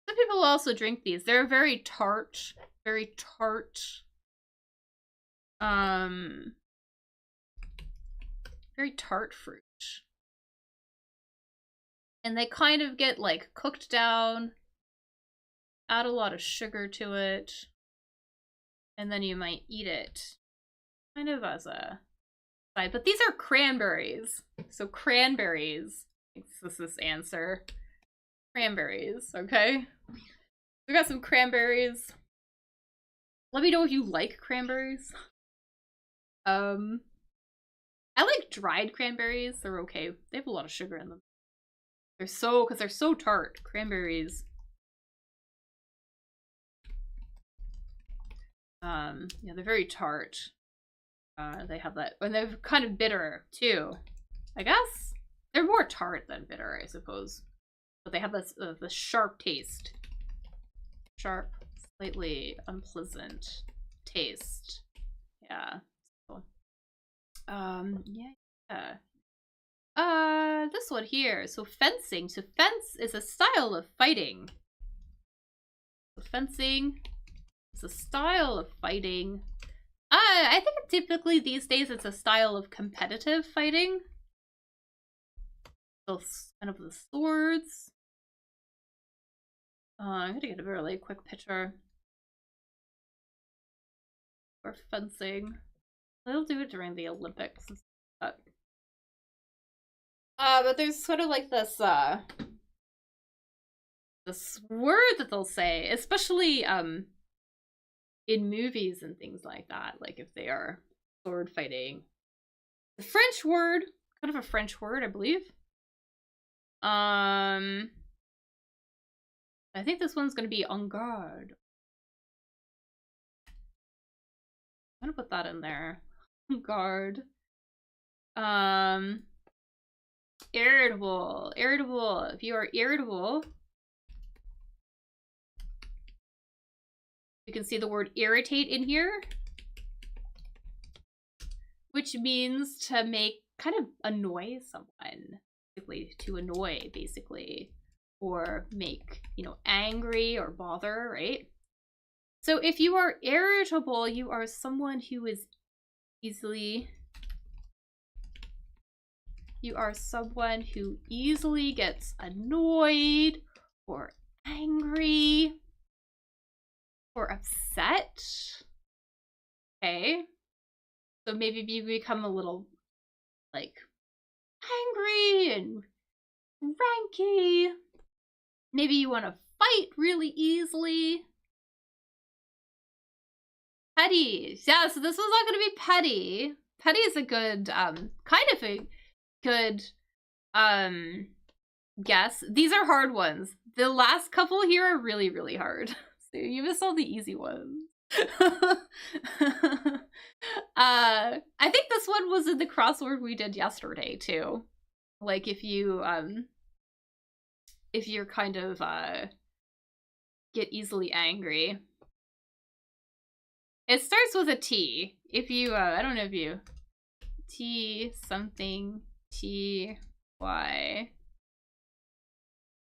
Some people also drink these. They're very tart. Very tart. Very tart fruit. And they kind of get like cooked down. Add a lot of sugar to it. And then you might eat it. Kind of as a side. But these are cranberries. So cranberries. This is answer. Cranberries, okay? We got some cranberries. Let me know if you like cranberries. I like dried cranberries. They're okay. They have a lot of sugar in them. Because they're so tart. Cranberries. Yeah, they're very tart. They have that, and they're kind of bitter too. I guess they're more tart than bitter, I suppose. But they have this the sharp taste. Sharp, slightly unpleasant taste. Yeah. So, yeah. This one here. So fencing. So fence is a style of fighting. So fencing is a style of fighting. I think typically these days it's a style of competitive fighting. So kind of the swords. I'm gonna get a really quick picture. For fencing. They'll do it during the Olympics and stuff. But there's sort of like this word that they'll say, especially in movies and things like that, like if they are sword fighting. The French word, kind of a French word, I believe. I think this one's gonna be en garde. I'm gonna put that in there. En garde. Irritable. Irritable. If you are irritable, you can see the word irritate in here, which means to make, kind of annoy someone, basically, to annoy, basically, or make, you know, angry or bother, right? So if you are irritable, you are someone who is easily, you are someone who easily gets annoyed or angry or upset. Okay. So maybe you become a little, like, angry and cranky. Maybe you want to fight really easily. Petty. Yeah, so this was not going to be petty. Petty is a good, kind of a good, guess. These are hard ones. The last couple here are really, really hard. So you missed all the easy ones. I think this one was in the crossword we did yesterday too. Like if you're kind of get easily angry. It starts with a T. If you I don't know if you T something T Y.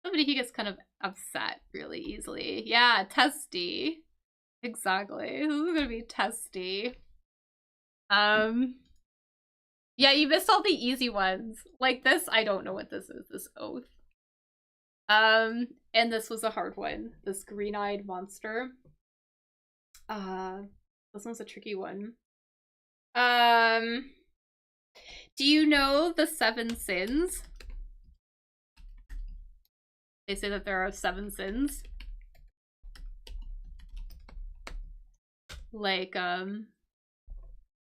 Somebody who gets kind of upset really easily. Yeah, testy. Exactly. This is gonna be testy. Yeah, you missed all the easy ones. Like this, I don't know what this is, this oath. And this was a hard one. This green-eyed monster. This one's a tricky one. Do you know the 7 sins? They say that there are 7 sins. Like, what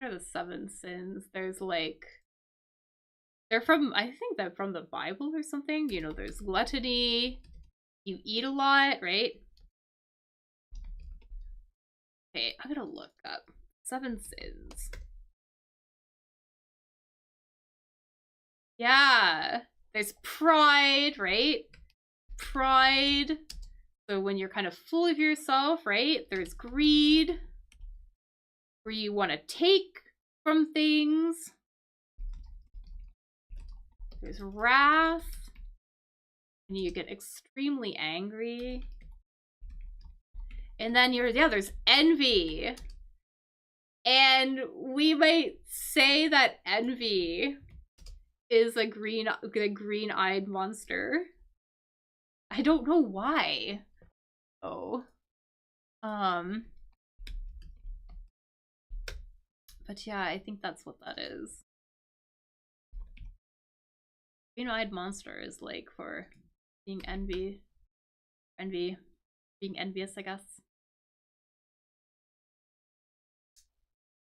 are the 7 sins? There's like, they're from, I think they're from the Bible or something. You know, there's gluttony, you eat a lot, right? Okay, I'm gonna look up 7 sins. Yeah, there's pride, right? Pride. So when you're kind of full of yourself, right? There's greed, where you want to take from things. There's wrath, and you get extremely angry. And then there's envy. And we might say that envy is a green-eyed monster. I don't know why. Oh. But yeah, I think that's what that is. Green-eyed monster is like for being being envious, I guess.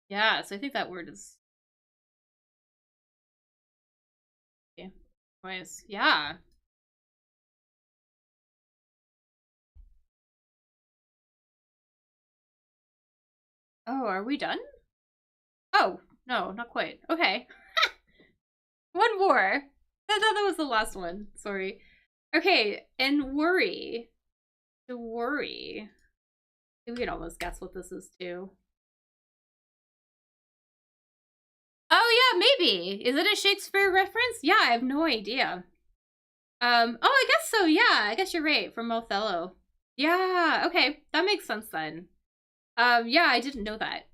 Yeah, so I think that word is okay. Anyways, yeah. Oh, are we done? Oh, no, not quite. Okay. One more. I thought that was the last one. Sorry. Okay, and worry. To worry. We can almost guess what this is too. Oh yeah, maybe. Is it a Shakespeare reference? Yeah, I have no idea. Oh, I guess so, yeah. I guess you're right, from Othello. Yeah, okay. That makes sense then. Yeah, I didn't know that.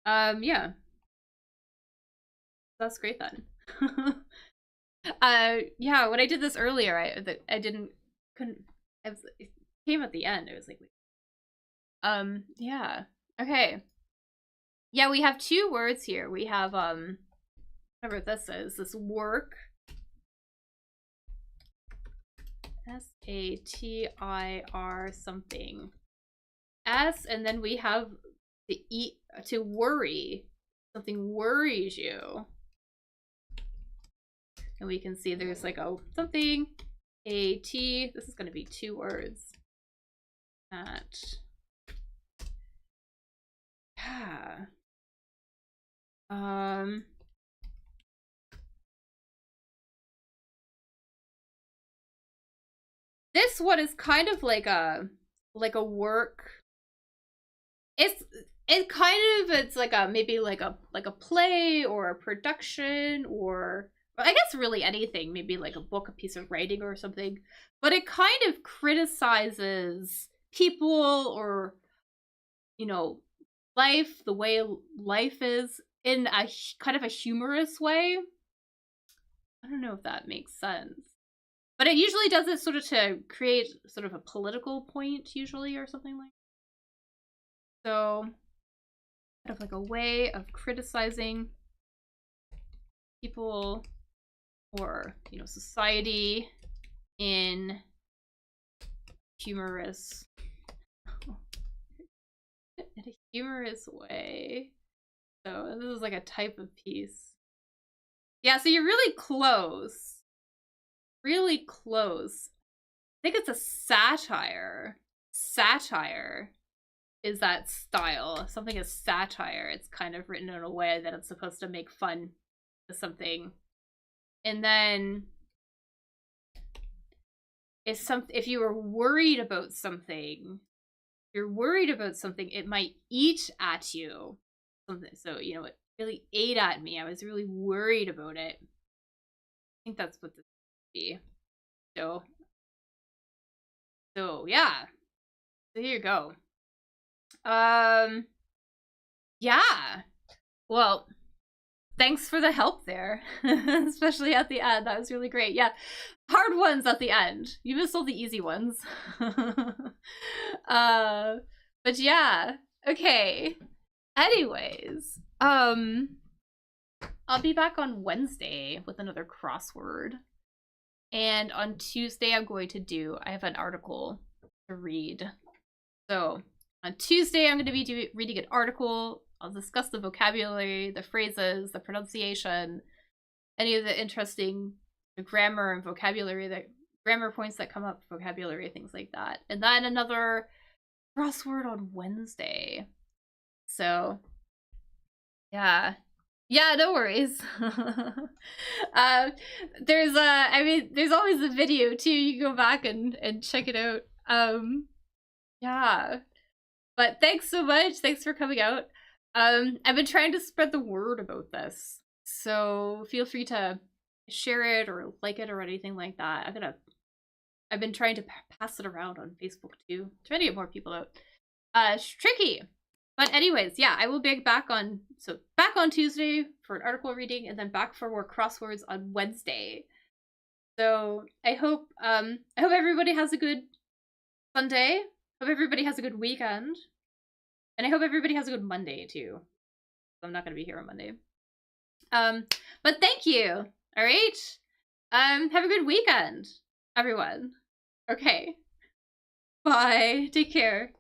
Yeah. That's great then. Yeah, when I did this earlier, it came at the end. I was like, yeah. Okay. Yeah, we have 2 words here. We have, whatever this is, this work. S-A-T-I-R something. S, and then we have the E, to worry. Something worries you. And we can see there's like a something, a T. This is going to be 2 words. That. Yeah. This one is kind of like a work. It's like a maybe like a play or a production, or I guess really anything, maybe like a book, a piece of writing or something. But it kind of criticizes people, or you know, life, the way life is, in a kind of a humorous way. I don't know if that makes sense. But it usually does it sort of to create sort of a political point, usually, or something like that. So, kind of like a way of criticizing people, or, you know, society in humorous, in a humorous way. So this is like a type of piece. Yeah, so you're really close. Really close. I think it's a satire. Satire. is that style. If something is satire, it's kind of written in a way that it's supposed to make fun of something. And then if you were worried about something, it might eat at you. Something. So, you know, it really ate at me. I was really worried about it. I think that's what this would be. So yeah. So here you go. Yeah. Well, thanks for the help there. Especially at the end. That was really great. Yeah. Hard ones at the end. You missed all the easy ones. But yeah. Okay. Anyways, I'll be back on Wednesday with another crossword. And on Tuesday, I have an article to read. So on Tuesday, I'm going to be reading an article. I'll discuss the vocabulary, the phrases, the pronunciation, any of the interesting grammar and vocabulary, grammar points that come up, vocabulary, things like that. And then another crossword on Wednesday. So, yeah. Yeah, no worries. There's always a video too. You can go back and check it out. Yeah. But thanks so much. Thanks for coming out. I've been trying to spread the word about this. So feel free to share it or like it or anything like that. I've been trying to pass it around on Facebook too. Trying to get more people out. It's tricky. But anyways, yeah, I will be back on Tuesday for an article reading and then back for more crosswords on Wednesday. So I hope everybody has a good Sunday. Hope everybody has a good weekend. And I hope everybody has a good Monday too. I'm not gonna be here on Monday. But thank you. All right. Have a good weekend, everyone. Okay. Bye. Take care.